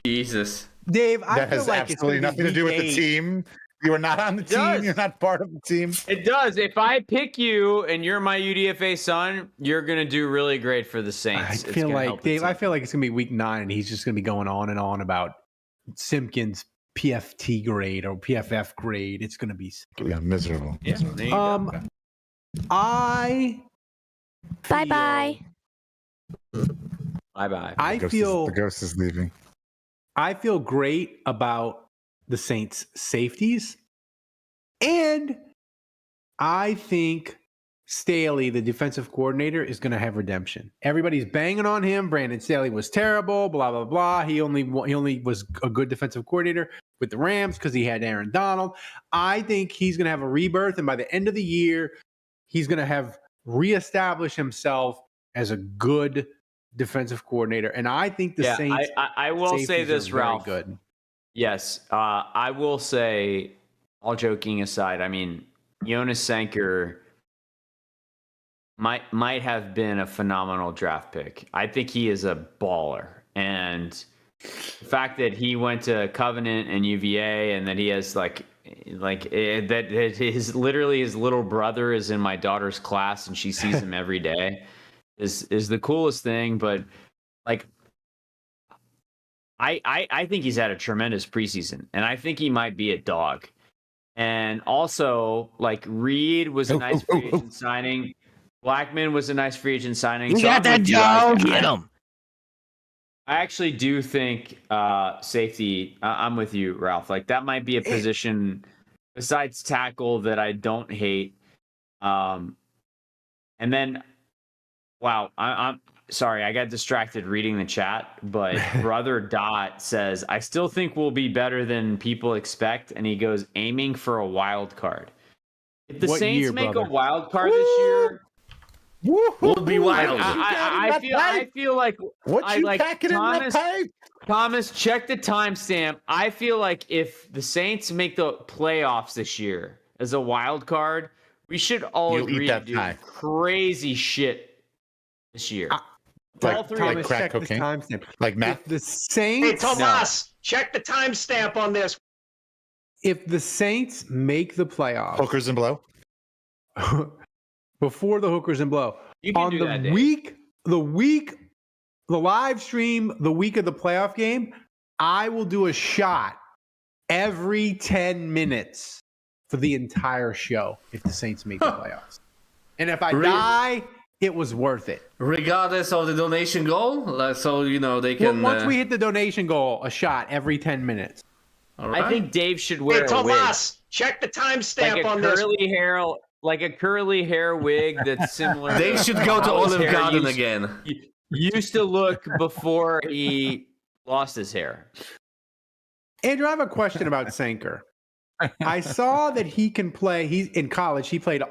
Jesus. Dave, I that feel has like absolutely nothing to do with the team. You are not on the team. You're not part of the team. It does. If I pick you and you're my UDFA son, you're going to do really great for the Saints. I feel like, Dave, I feel like it's going to be week 9 and he's just going to be going on and on about Simpkins' PFT grade or PFF grade. It's going to be miserable. Yeah. Bye-bye. Bye-bye. The ghost is leaving. I feel great about the Saints safeties. And I think Staley, the defensive coordinator, is going to have redemption. Everybody's banging on him. Brandon Staley was terrible, blah, blah, blah. He only was a good defensive coordinator with the Rams because he had Aaron Donald. I think he's going to have a rebirth. And by the end of the year, he's going to have reestablished himself as a good defensive coordinator. And I think the Saints I will say this, Ralph. Good. Yes, I will say, all joking aside, I mean, Jonas Sanker might have been a phenomenal draft pick. I think he is a baller. And the fact that he went to Covenant and UVA and that he has that his little brother is in my daughter's class and she sees him every day is the coolest thing. But like, I think he's had a tremendous preseason, and I think he might be a dog. And also, like, Reed was a nice free agent signing. Blackman was a nice free agent signing. You got that dog? Get him. I actually do think safety. I'm with you, Ralph. Like, that might be a position besides tackle that I don't hate. And then, wow, I'm sorry, I got distracted reading the chat, but Brother Dot says, I still think we'll be better than people expect, and he goes, aiming for a wild card. If the Saints make a wild card this year, we'll be wild. I feel like packing Thomas, in that pipe? Thomas, check the timestamp. I feel like if the Saints make the playoffs this year as a wild card, we should all agree to do crazy shit this year. Like crack cocaine? Like meth? The Saints... Hey, Tomas, check the timestamp on this. If the Saints make the playoffs... Hookers and blow? Before the hookers and blow. You can on do the that, Dave. the live stream, the week of the playoff game, I will do a shot every 10 minutes for the entire show if the Saints make the playoffs. And if I die... It was worth it. Regardless of the donation goal? So, they can... Well, once we hit the donation goal, a shot every 10 minutes. All right. I think Dave should wear a wig. Check the timestamp on curly hair, like a curly hair wig that's similar. They should go to Olive Garden again. Used to look before he lost his hair. Andrew, I have a question about Sanker. I saw that he can play. He's in college. He played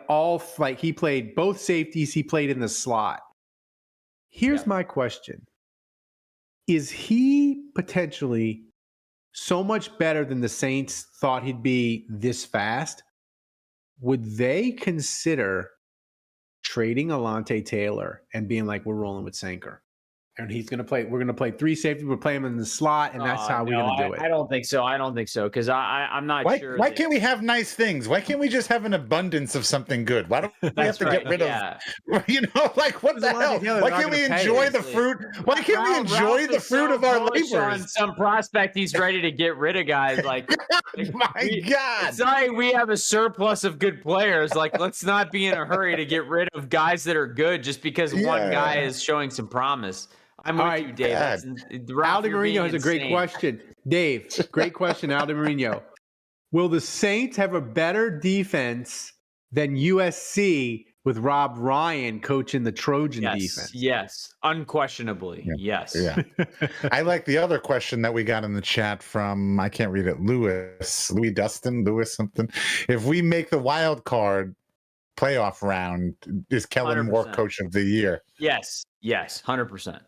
he played both safeties. He played in the slot. Here's my question. Is he potentially so much better than the Saints thought he'd be this fast? Would they consider trading Alontae Taylor and being like, we're rolling with Sanker? And he's going to play. We're going to play 3 safety. We'll play him in the slot, and that's how we're going to do it. I don't think so. I don't think so because I'm not sure. Why can't we have nice things? Why can't we just have an abundance of something good? Why don't we have to get rid of? Like what the hell? Why can't we enjoy the fruit? Why can't we enjoy the fruit of our labors? Some prospect, he's ready to get rid of guys. Like, my God! Sorry, we have a surplus of good players. Like, let's not be in a hurry to get rid of guys that are good just because one guy is showing some promise. I'm with you, Dave. Aldi Marino has a great question. Dave, great question, Aldi Marino. Will the Saints have a better defense than USC with Rob Ryan coaching the Trojan defense? Yes, unquestionably. Yeah. Yes. Yeah. I like the other question that we got in the chat from, I can't read it, Louis something. If we make the wild card playoff round, is Kellen 100%. Moore coach of the year? Yes, 100%.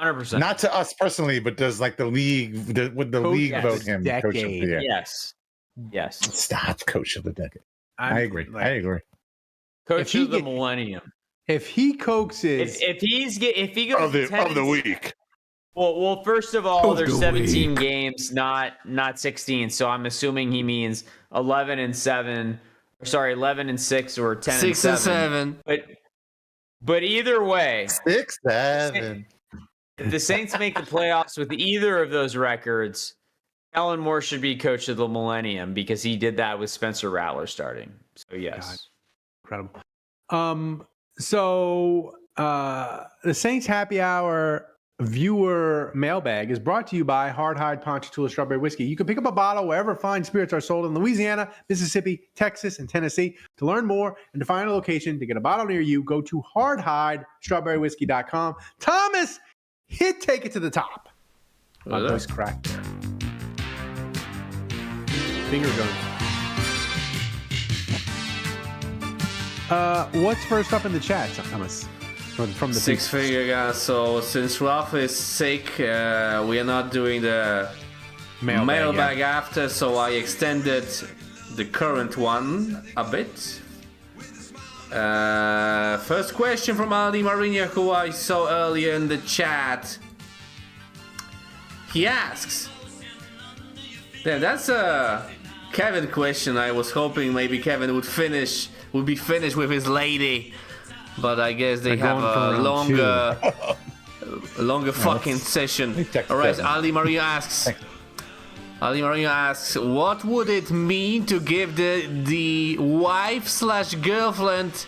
100%. Not to us personally, but does like the league, would the league vote him coach of the year? Yes. Stop, coach of the decade. I agree. Coach of the millennium. If he coaxes, if he goes of the week. Well, first of all, there's 17 games, not 16. So I'm assuming he means 11-7. Sorry, 11-6 or 10-7. 6-7. But either way, 6-7. If the Saints make the playoffs with either of those records, Kellen Moore should be coach of the millennium because he did that with Spencer Rattler starting. So yes, God. Incredible. So the Saints Happy Hour viewer mailbag is brought to you by Hard Hide Ponchatoula Strawberry Whiskey. You can pick up a bottle wherever fine spirits are sold in Louisiana, Mississippi, Texas, and Tennessee. To learn more and to find a location to get a bottle near you, go to hardhidestrawberrywhiskey.com. Thomas, take it to the top. My voice cracked there. Finger guns. What's first up in the chat, Thomas? From the Six-figure guy. So since Ralph is sick, we are not doing the mailbag after, so I extended the current one a bit. First question from Aldi Marino, who I saw earlier in the chat. He asks, that's a Kevin question. I was hoping maybe Kevin would be finished with his lady, but I guess they have a longer fucking session. All right, Aldi Marino asks, what would it mean to give the wife/girlfriend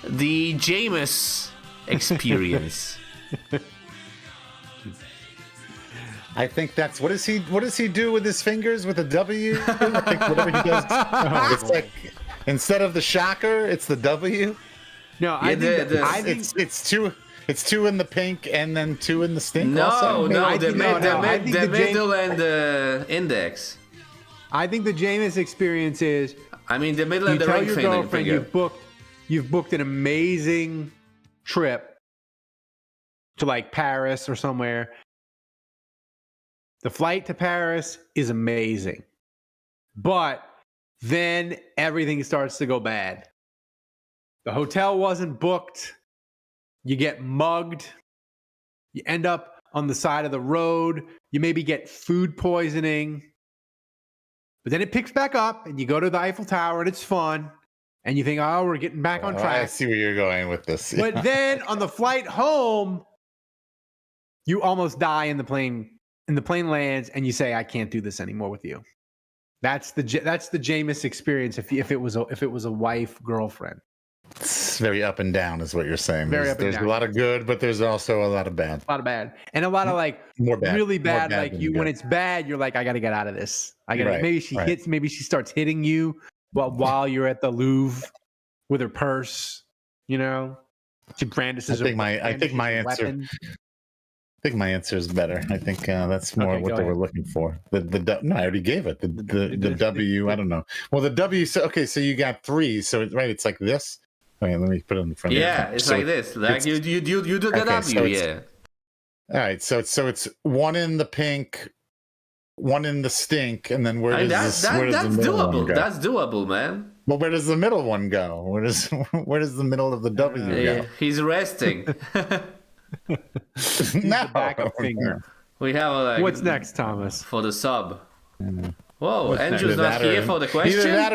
the Jameis experience? I think that's what does he do with his fingers with a W? I think whatever he does, it's like instead of the shocker, it's the W. No, I think it's two in the pink and then 2 in the stink. No, the middle and the index. I think the Jameis experience is. I mean, the middle and the ring finger. You tell your girlfriend you've booked an amazing trip to like Paris or somewhere. The flight to Paris is amazing, but then everything starts to go bad. The hotel wasn't booked. You get mugged. You end up on the side of the road. You maybe get food poisoning. But then it picks back up and you go to the Eiffel Tower and it's fun. And you think, oh, we're getting back on track. I see where you're going with this. But then on the flight home, you almost die in the plane. And the plane lands and you say, I can't do this anymore with you. That's the Jameis experience if it was a wife, girlfriend. It's very up and down, is what you're saying. There's a lot of good, but there's also a lot of bad. A lot of bad, and a lot of like more bad, really bad. More bad like you, when it's bad, you're like, I got to get out of this. Maybe she hits. Maybe she starts hitting you while you're at the Louvre with her purse. You know, she brandishes. I think my answer. I think my answer is better. I think that's more what they were looking for. No, I already gave it. The W. I don't know. Well, the W. So you got 3. So it's like this. Okay, let me put it in front of you. Yeah, it's like this. Like you do the W. All right. So it's 1 in the pink, 1 in the stink, and then where does the middle one go? That's doable, man. Well, where does the middle one go? Where does the middle of the W go? He's resting. No. backup finger. We have What's next, Thomas? for the sub? Whoa, What's Andrew's next? not here for the question. Either that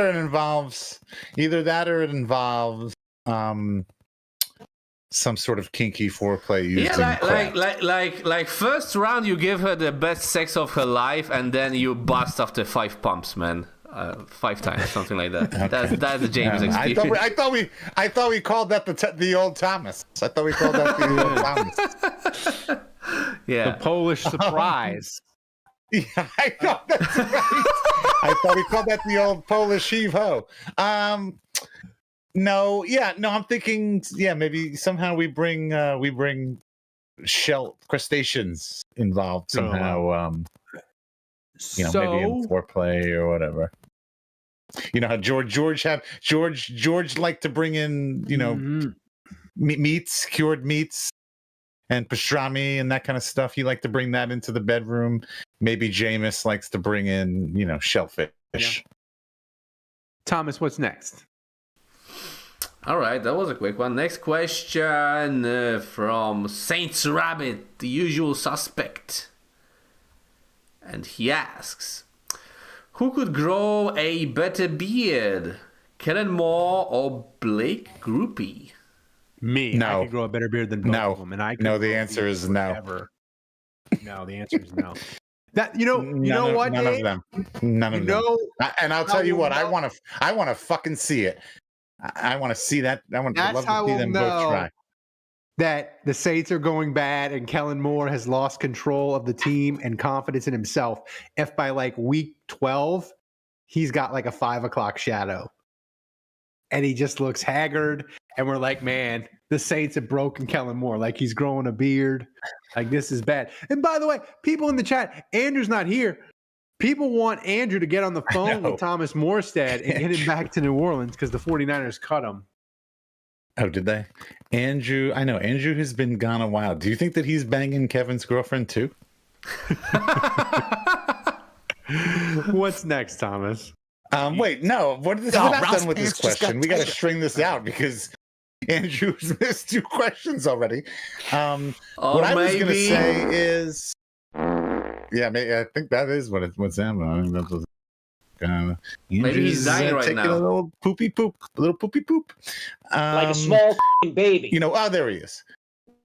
or it involves some sort of kinky foreplay used in craft. like first round you give her the best sex of her life and then you bust after 5 pumps, man. 5 times, something like that. Okay. That's the James experience. I thought we called that the old Thomas. I thought we called that the old Thomas. Yeah. The Polish surprise. Yeah, I thought that's right. I thought we called that the old Polish heave-ho. No, I'm thinking, maybe somehow we bring shell crustaceans involved somehow. Maybe in foreplay or whatever. You know how George liked to bring in, meats, cured meats, and pastrami and that kind of stuff. He liked to bring that into the bedroom. Maybe Jameis likes to bring in, shellfish. Yeah. Thomas, what's next? All right, that was a quick one. Next question from Saints Rabbit, the usual suspect. And he asks, who could grow a better beard? Kellen Moore or Blake Groupie? Me. No. I could grow a better beard than both of them. And I could the answer is no. No, the answer is no. That you know what? None of them. None of them. And I'll tell you what. I want to fucking see it. I want to see that. I'd love to see them both try. That the Saints are going bad and Kellen Moore has lost control of the team and confidence in himself. If by like week 12, he's got like a 5 o'clock shadow and he just looks haggard. And we're like, man, the Saints have broken Kellen Moore. Like he's growing a beard. Like this is bad. And by the way, people in the chat, Andrew's not here. People want Andrew to get on the phone with Thomas Morstead and get him back to New Orleans because the 49ers cut him. Oh, did they? Andrew, I know. Andrew has been gone a while. Do you think that he's banging Kevin's girlfriend too? What's next, Thomas? Wait, no. We're not done with this question. We got to string this out because Andrew's missed 2 questions already. What I was going to say is... Yeah, I think that is what's happening. Maybe he's dying right now. A little poopy poop. Like a small baby. There he is.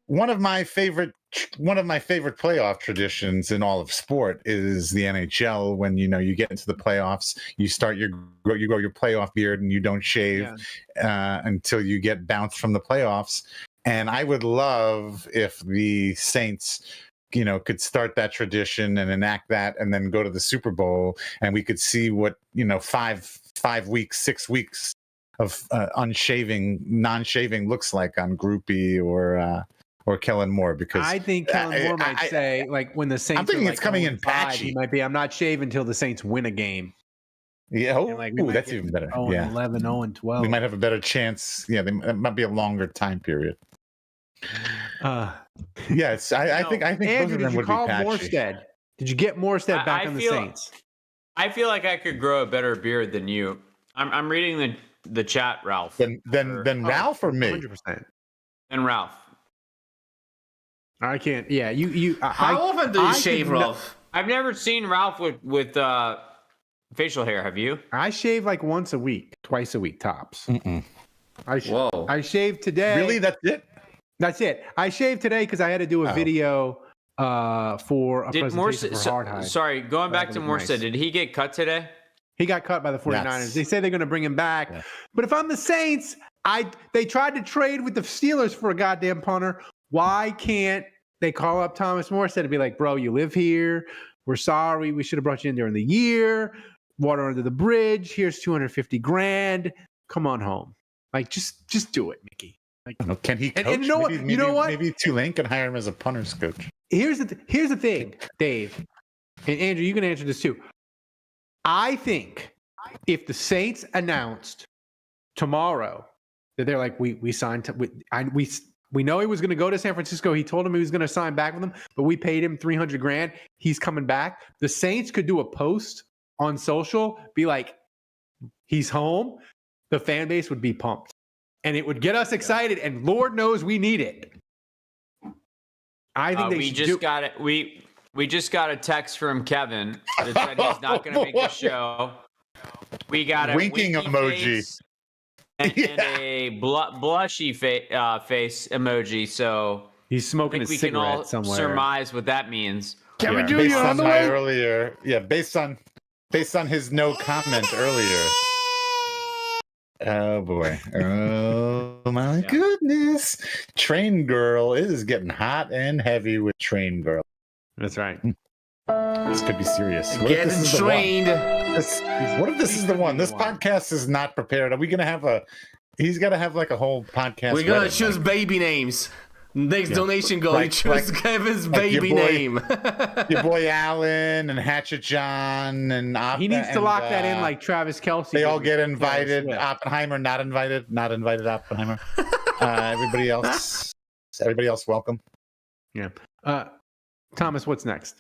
One of my favorite playoff traditions in all of sport is the NHL. When you get into the playoffs, you grow your playoff beard and you don't shave until you get bounced from the playoffs. And I would love if the Saints could start that tradition and enact that and then go to the Super Bowl and we could see what, 5 weeks, 6 weeks of non-shaving looks like on Groupie or Kellen Moore, because I think Kellen Moore might say, like, when the Saints I'm thinking it's coming in patchy. He might be, I'm not shaving until the Saints win a game. Yeah, that's even better. 0-11, 0-12. We might have a better chance. Yeah, it might be a longer time period. Yes, I think Andrew, both of them would be patchy. Morstead? Did you get Morstead back on the Saints? I feel like I could grow a better beard than you. I'm reading the chat, Ralph. Then Ralph or me? 100%. And Ralph. I can't. Yeah, you. How often do you shave, Ralph? I've never seen Ralph with facial hair. Have you? I shave like once a week, twice a week tops. Whoa! I shaved today. Really? That's it? That's it. I shaved today because I had to do a video for a presentation for Hardhide. Sorry, going back to Morstead, nice. Did he get cut today? He got cut by the 49ers. Yes. They say they're going to bring him back. Yeah. But if I'm the Saints, they tried to trade with the Steelers for a goddamn punter. Why can't they call up Thomas Morstead and be like, bro, you live here. We're sorry. We should have brought you in during the year. Water under the bridge. Here's $250,000. Come on home. Like, just do it, Mickey. Like, can he coach? And you know what? Maybe Tulane can hire him as a punter's coach. Here's the thing, Dave. And Andrew, you can answer this too. I think if the Saints announced tomorrow that they're like, we signed, we know he was going to go to San Francisco. He told him he was going to sign back with them, but we paid him $300,000. He's coming back. The Saints could do a post on social, be like, he's home. The fan base would be pumped, and it would get us excited. And Lord knows we need it. I think they we should just do. got it. We just got a text from Kevin that said he's not going to make the show. We got a Winking emoji. face and a blushy face emoji. So He's I smoking think a we can all cigarette somewhere. surmise what that means. Kevin Jr. Based on on the my way. earlier, based on his no comment earlier. Oh boy! Oh my goodness! Train Girl is getting hot and heavy with Train Girl. That's right. This could be serious. What if this Getting is the one? trained. What if this is the one? This podcast is not prepared. Are we gonna have a? He's gonna have like a whole podcast. We're gonna wedding, choose like, baby names. Next donation goal, you choose Kevin's like your baby boy- name. your boy Alan and Hatchet John and He needs to lock that in like Travis Kelce. they all did get with invited. Taylor Swift. Oppenheimer not invited. Not invited. Oppenheimer. Everybody else welcome. Yeah. Thomas, what's next?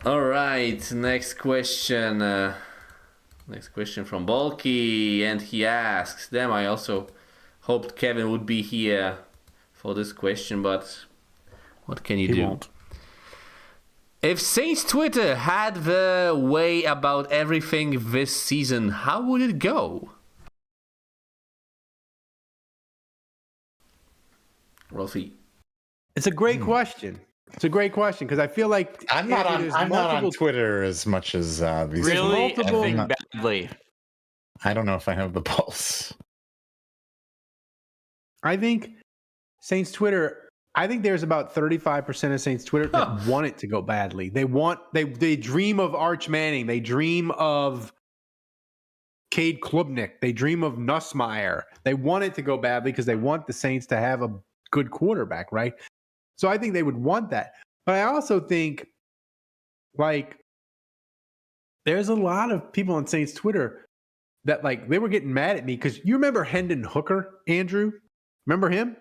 All right, next question. Next question from Bulky, and he asks, damn, I also hoped Kevin would be here for this question, but what can you do? Won't. If Saints Twitter had the way about everything this season, how would it go? Rolfie. It's a great question. It's a great question because I feel like I'm not Andrew, on. there's I'm not on multiple- Twitter as much as these. Really, I multiple- think badly. I don't know if I have the pulse. I think Saints Twitter. I think there's about 35% of Saints Twitter that want it to go badly. They dream of Arch Manning. They dream of Cade Klubnik. They dream of Nussmeier. They want it to go badly because they want the Saints to have a good quarterback, right? So I think they would want that. But I also think, like, there's a lot of people on Saints Twitter that, like, they were getting mad at me because you remember Hendon Hooker, Andrew? Remember him?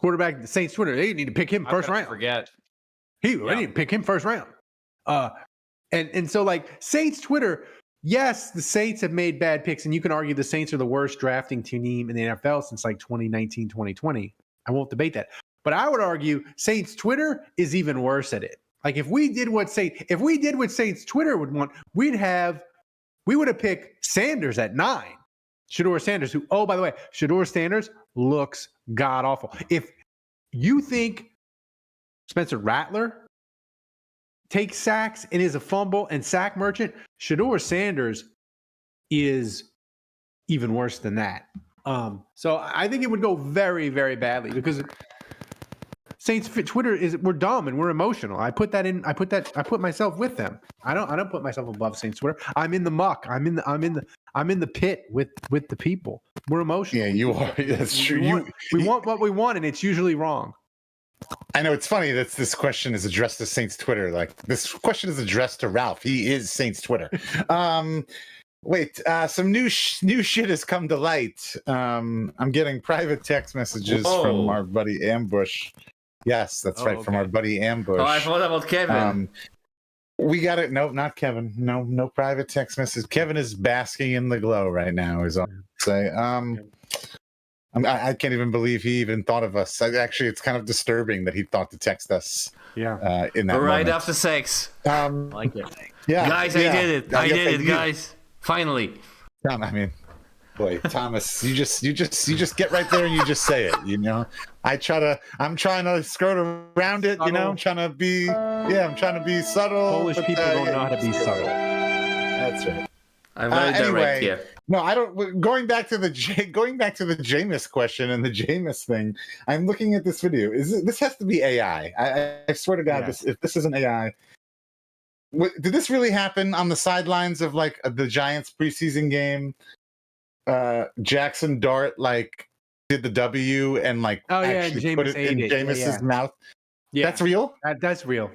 Quarterback, the Saints Twitter, they need to pick him first round. Forget. They need to pick him first round. And so, like, Saints Twitter, yes, the Saints have made bad picks, and you can argue the Saints are the worst drafting team in the NFL since like 2019, 2020. I won't debate that. But I would argue Saints Twitter is even worse at it. Like, if we did what Saints Twitter would want, we would have picked Sanders at 9. Shedeur Sanders, who, oh, by the way, Shedeur Sanders looks god awful. If you think Spencer Rattler takes sacks and is a fumble and sack merchant, Shedeur Sanders is even worse than that. So I think it would go very, very badly because Saints Twitter we're dumb and we're emotional. I put myself with them. I don't put myself above Saints Twitter. I'm in the muck. I'm in the pit with the people. We're emotional. Yeah, you are. That's true. We want what we want, and it's usually wrong. I know it's funny that this question is addressed to Saints Twitter. Like, this question is addressed to Ralph. He is Saints Twitter. Wait, some new shit has come to light. I'm getting private text messages from our buddy Ambush. Yes, that's right, from our buddy Ambush. Oh, I thought about Kevin. We got it. No, not Kevin. No private text message. Kevin is basking in the glow right now. Is all I say. I can't even believe he even thought of us. Actually, it's kind of disturbing that he thought to text us. Yeah. In that right moment. after sex. Like it. Yeah, guys, I did it. I did it, guys. Finally. I mean, boy, Thomas, you just get right there and you just say it. You know, I'm trying to skirt around it. You know, I'm trying to be subtle. Polish people don't know how to be subtle. That's right. I'm very direct here. No, I don't. Going back to the Jameis question and the Jameis thing, I'm looking at this video. This has to be AI? I swear to God, if this isn't AI. Did this really happen on the sidelines of like the Giants preseason game? Jackson Dart did the W and actually put it in Jameis's mouth. Yeah, that's real. That's real.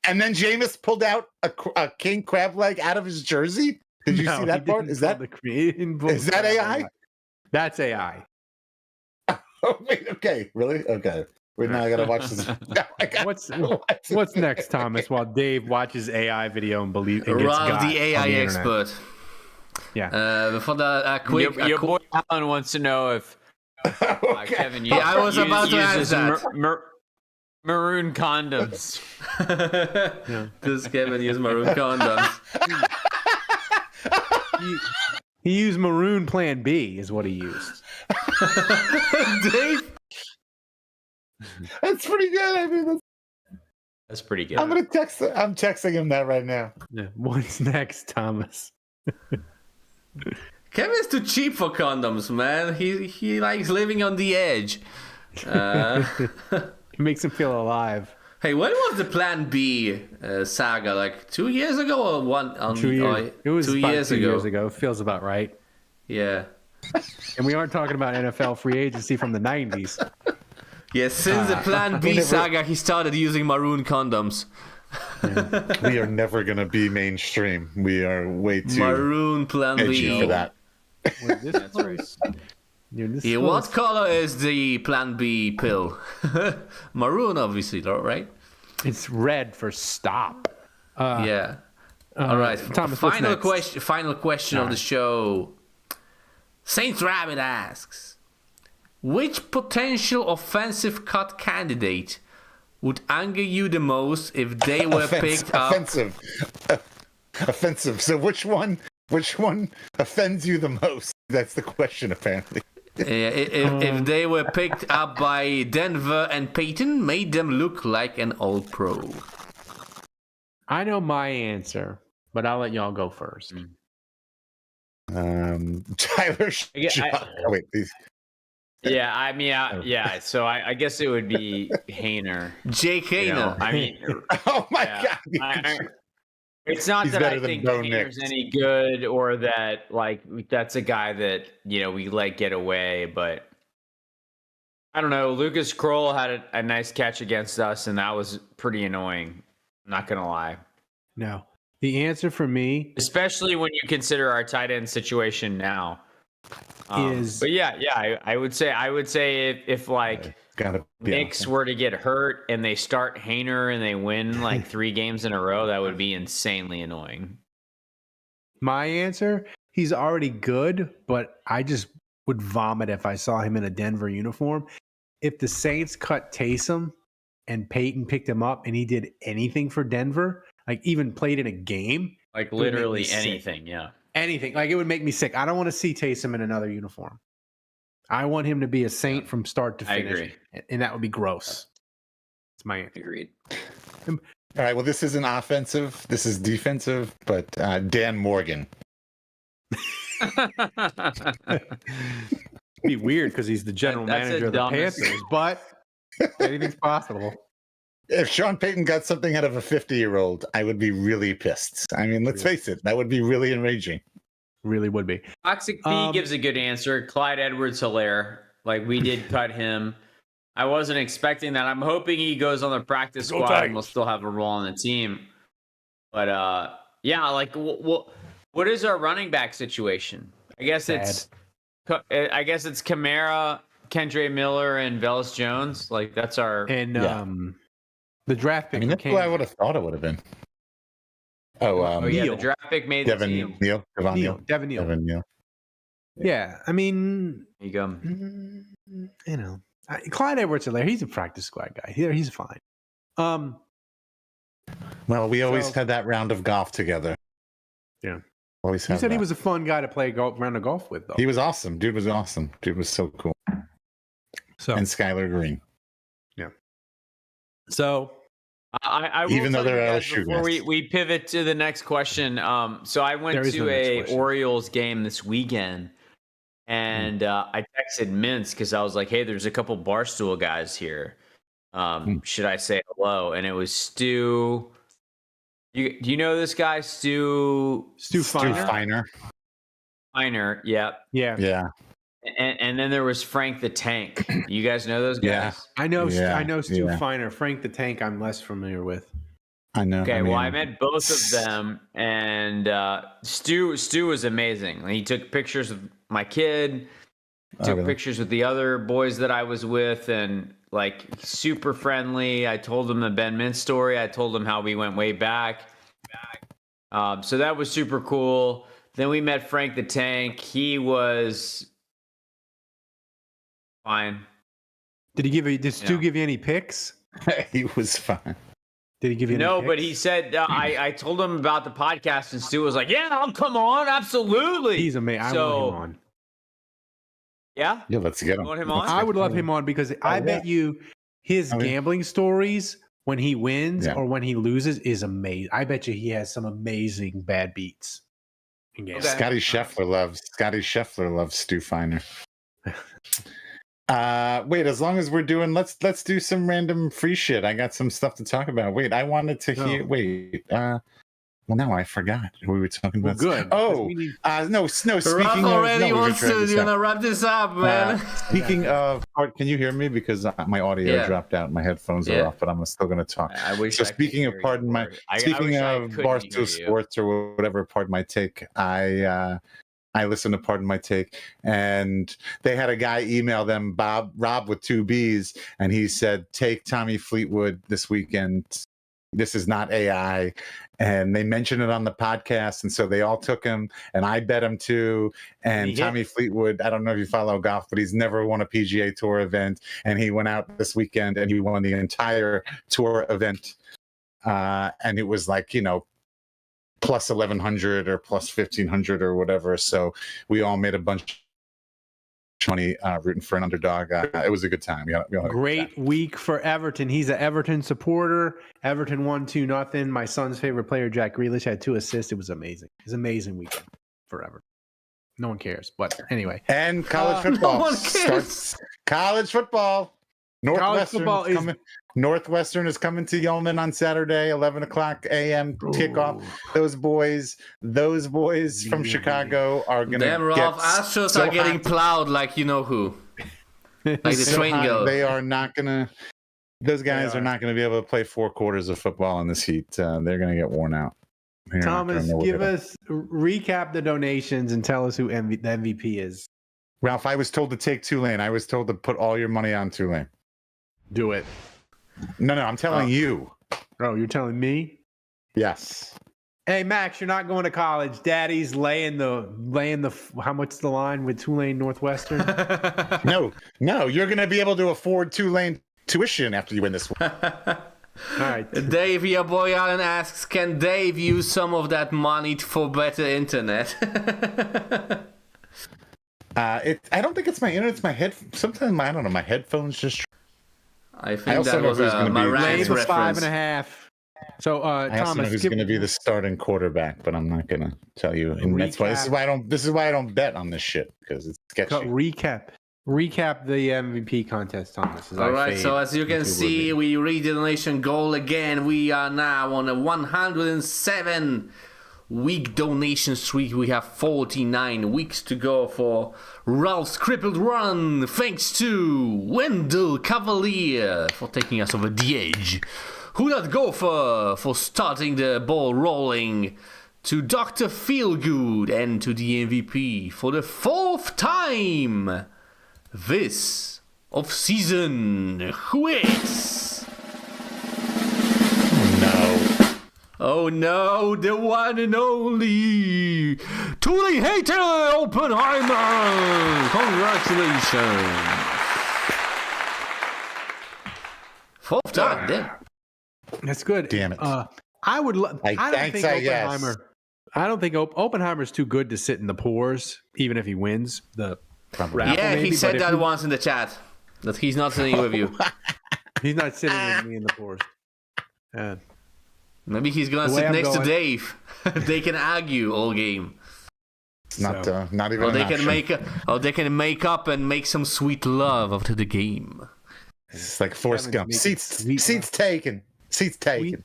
And then Jameis pulled out a king crab leg out of his jersey. Did you see that part? Is that AI? That's AI. Oh wait, okay, really? Okay. Wait, now I gotta watch this. What's next, Thomas? While Dave watches AI video and believes Rob, the AI expert. Yeah. For the quick, your boy Alan wants to know if Kevin. I was about to ask that. Maroon condoms. Does Kevin use maroon condoms? He used Maroon Plan B is what he used. Dave? That's pretty good. I mean, That's pretty good. I'm texting him that right now. Yeah. What's next, Thomas? Kevin's too cheap for condoms, man. He likes living on the edge. It makes him feel alive. Hey, when was the Plan B saga? Like 2 years ago or one? 2 years. It was 2 about years 2 ago. years ago. Feels about right. Yeah. And we aren't talking about NFL free agency from the 90s. Yeah, since the Plan B saga, he started using maroon condoms. We are never going to be mainstream. We are way too Maroon Plan edgy B. for that. That's right. Yeah, what color is the Plan B pill? Maroon, obviously, right? It's red for stop. Yeah. All right. Thomas, what's next? Final question of the show. Saint Rabbit asks, which potential offensive cut candidate would anger you the most if they were picked up? Offensive. So which one offends you the most? That's the question, apparently. If they were picked up by Denver and Peyton, made them look like an all pro. I know my answer, but I'll let y'all go first. Tyler. Wait, please. Yeah, I mean, yeah. So I guess it would be Hayner. Jake Hayner. You know, I mean, Oh my God. it's not He's that better I than think Bo Hayner's Nix. any good or that like that's a guy that we let get away, but I don't know. Lucas Kroll had a nice catch against us, and that was pretty annoying. I'm not gonna lie. No. The answer for me Especially when you consider our tight end situation now. But I would say if like Gotta be Knicks were to get hurt and they start Hayner and they win like 3 games in a row, that would be insanely annoying. My answer, he's already good, but I just would vomit if I saw him in a Denver uniform. If the Saints cut Taysom and Peyton picked him up and he did anything for Denver, like even played in a game, Like would make literally me sick. anything, yeah. anything, like it would make me sick. I don't want to see Taysom in another uniform. I want him to be a Saint from start to I finish. agree. And that would be gross. It's my answer. Agreed. All right. Well, this isn't offensive. This is defensive. But Dan Morgan. Be weird because he's the general That's manager a of the dumbest- Panthers, but anything's possible. If Sean Payton got something out of a 50-year-old, I would be really pissed. I mean, let's face it, that would be really enraging. Really would be. Toxic P gives a good answer. Clyde Edwards-Helaire. Like, we did cut him. I wasn't expecting that. I'm hoping he goes on the practice squad and will still have a role on the team. But, yeah, like, what is our running back situation? I guess it's Kamara, Kendre Miller, and Velus Jones. Like, that's our... And the draft pick. I mean, that's who I would have thought it would have been. the draft pick made the Devin team. Neal. Devin Neal. Yeah, I mean, There you go. you know, Clyde Edwards-Helaire, he's a practice squad guy. He's fine. Well, we always had that round of golf together. Yeah. Always You had said that. he was a fun guy to play round of golf with, though. He was awesome. Dude was awesome. Dude was so cool. So, And Skylar Green. so I will Even though tell you they're guys LSU before guys. we pivot to the next question. So I went There is to no next a question. Orioles game this weekend, and I texted Mintz because I was like, "Hey, there's a couple Barstool guys here. Should I say hello?" And it was Stu. Do you know this guy, Stu Finer? Finer? Yeah. Yeah. And then there was Frank the Tank. You guys know those guys? Yeah. I know Yeah, Stu yeah. Finer. Frank the Tank, I'm less familiar with. I know. Okay, well, I met both of them, and Stu was amazing. He took pictures of my kid, took really? pictures with the other boys that I was with, and like super friendly. I told him the Ben Mintz story. I told him how we went way back. So that was super cool. Then we met Frank the Tank. He was fine. Did Stu give you any picks? He was fine. Did he give you No, any but picks? he said I told him about the podcast, and Stu was like, "Yeah, I'll come on, absolutely." He's amazing. I So, want him on. Yeah, Yeah, let's get him. You want him on? I would love him on because I bet you his gambling stories when he wins or when he loses is amazing. I bet you he has some amazing bad beats. In gambling. Scotty Scheffler loves Stu Feiner. Wait, as long as we're doing, let's do some random free shit. I got some stuff to talk about. Wait, I wanted to hear. Wait, well, no, I forgot we were talking about. Good. Oh, no. Speaking Rob already of, wants to wrap this up, man. Speaking of, can you hear me? Because my audio dropped out, my headphones are off, but I'm still going to talk. I wish. So speaking of, speaking of Barstool Sports or whatever, pardon my take, I listened to Pardon My Take, and they had a guy email them, Rob with 2 B's, and he said, take Tommy Fleetwood this weekend. This is not AI. And they mentioned it on the podcast, and so they all took him, and I bet him too. And Tommy Fleetwood, I don't know if you follow golf, but he's never won a PGA Tour event, and he went out this weekend, and he won the entire tour event. And it was like, plus 1,100 or plus 1,500 or whatever. So we all made a bunch of money rooting for an underdog. It was a good time. Great week for Everton. He's an Everton supporter. Everton won 2-0. My son's favorite player, Jack Grealish, had 2 assists. It was amazing. It was an amazing weekend for Everton. No one cares. But anyway. And college football. No one cares. Starts college football. Northwestern is coming to Yeoman on Saturday, 11 o'clock a.m. kickoff. Those boys from Chicago are going to get Astros are getting plowed like you know who. Like the train goes. They are not going to – those guys are not going to be able to play 4 quarters of football in this heat. They're going to get worn out. Thomas, recap the donations and tell us who the MVP is. Ralph, I was told to take Tulane. I was told to put all your money on Tulane. Do it. No, I'm telling you. Oh, you're telling me? Yes. Hey, Max, you're not going to college. Daddy's laying the how much's the line with Tulane Northwestern? No, you're going to be able to afford Tulane tuition after you win this one. All right. Dave, your boy Alan asks, can Dave use some of that money for better internet? I don't think it's my internet. It's my head. Sometimes I don't know. My headphones just. I think that was my Lane was 5.5. So I also Thomas, know who's going to be the starting quarterback, but I'm not going to tell you. And that's why this is why I don't bet on this shit, because it's sketchy. Recap the MVP contest, Thomas. All right. So as you can see, we read the donation goal again. We are now on a 107 week donation streak. We have 49 weeks to go for Ralph's crippled run. Thanks to Wendell Cavalier for taking us over the edge. Hudat Gopher for starting the ball rolling. To Dr. Feelgood and to the MVP for the 4th time this of season. Quits. Oh no, the one and only Tulane Hater Oppenheimer! Congratulations! 4th time, damn. That's good. Damn it. I don't think Oppenheimer's too good to sit in the pores, even if he wins the raffle. Yeah, he said that once in the chat, that he's not sitting with you. He's not sitting with me in the pores. Maybe he's gonna sit next to Dave. They can argue all game. Not even. Or they can make up and make some sweet love after the game. It's like Forrest Gump. Seats taken. Seats taken.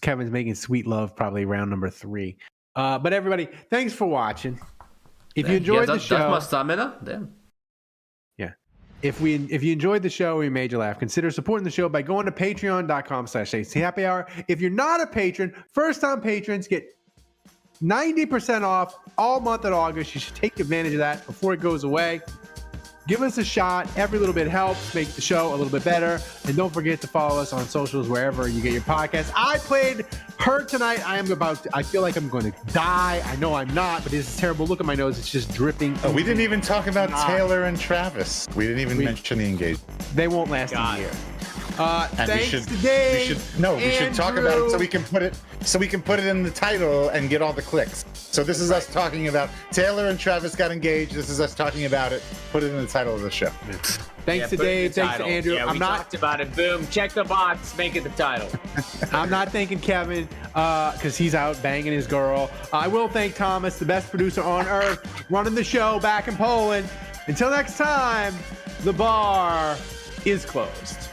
Kevin's making sweet love probably round number 3. But everybody, thanks for watching. If you enjoyed the show, that's my stamina. Damn. Yeah. If you enjoyed the show, we made you laugh, consider supporting the show by going to patreon.com/happy-hour. If you're not a patron, first-time patrons get 90% off all month of August. You should take advantage of that before it goes away. Give us a shot. Every little bit helps make the show a little bit better. And don't forget to follow us on socials wherever you get your podcasts. I played hurt tonight. I feel like I'm going to die. I know I'm not, but it's a terrible look at my nose. It's just dripping. Oh, we didn't even talk about Taylor and Travis. We didn't even mention the engagement. They won't last a year. And Thanks to Dave. we should talk about it so we can put it in the title and get all the clicks. So this is us talking about Taylor and Travis got engaged. This is us talking about it. Put it in the title of the show. Thanks to Dave. Thanks to Andrew. Yeah, we talked about it. Boom. Check the box. Make it the title. I'm not thanking Kevin because he's out banging his girl. I will thank Thomas, the best producer on earth, running the show back in Poland. Until next time, the bar is closed.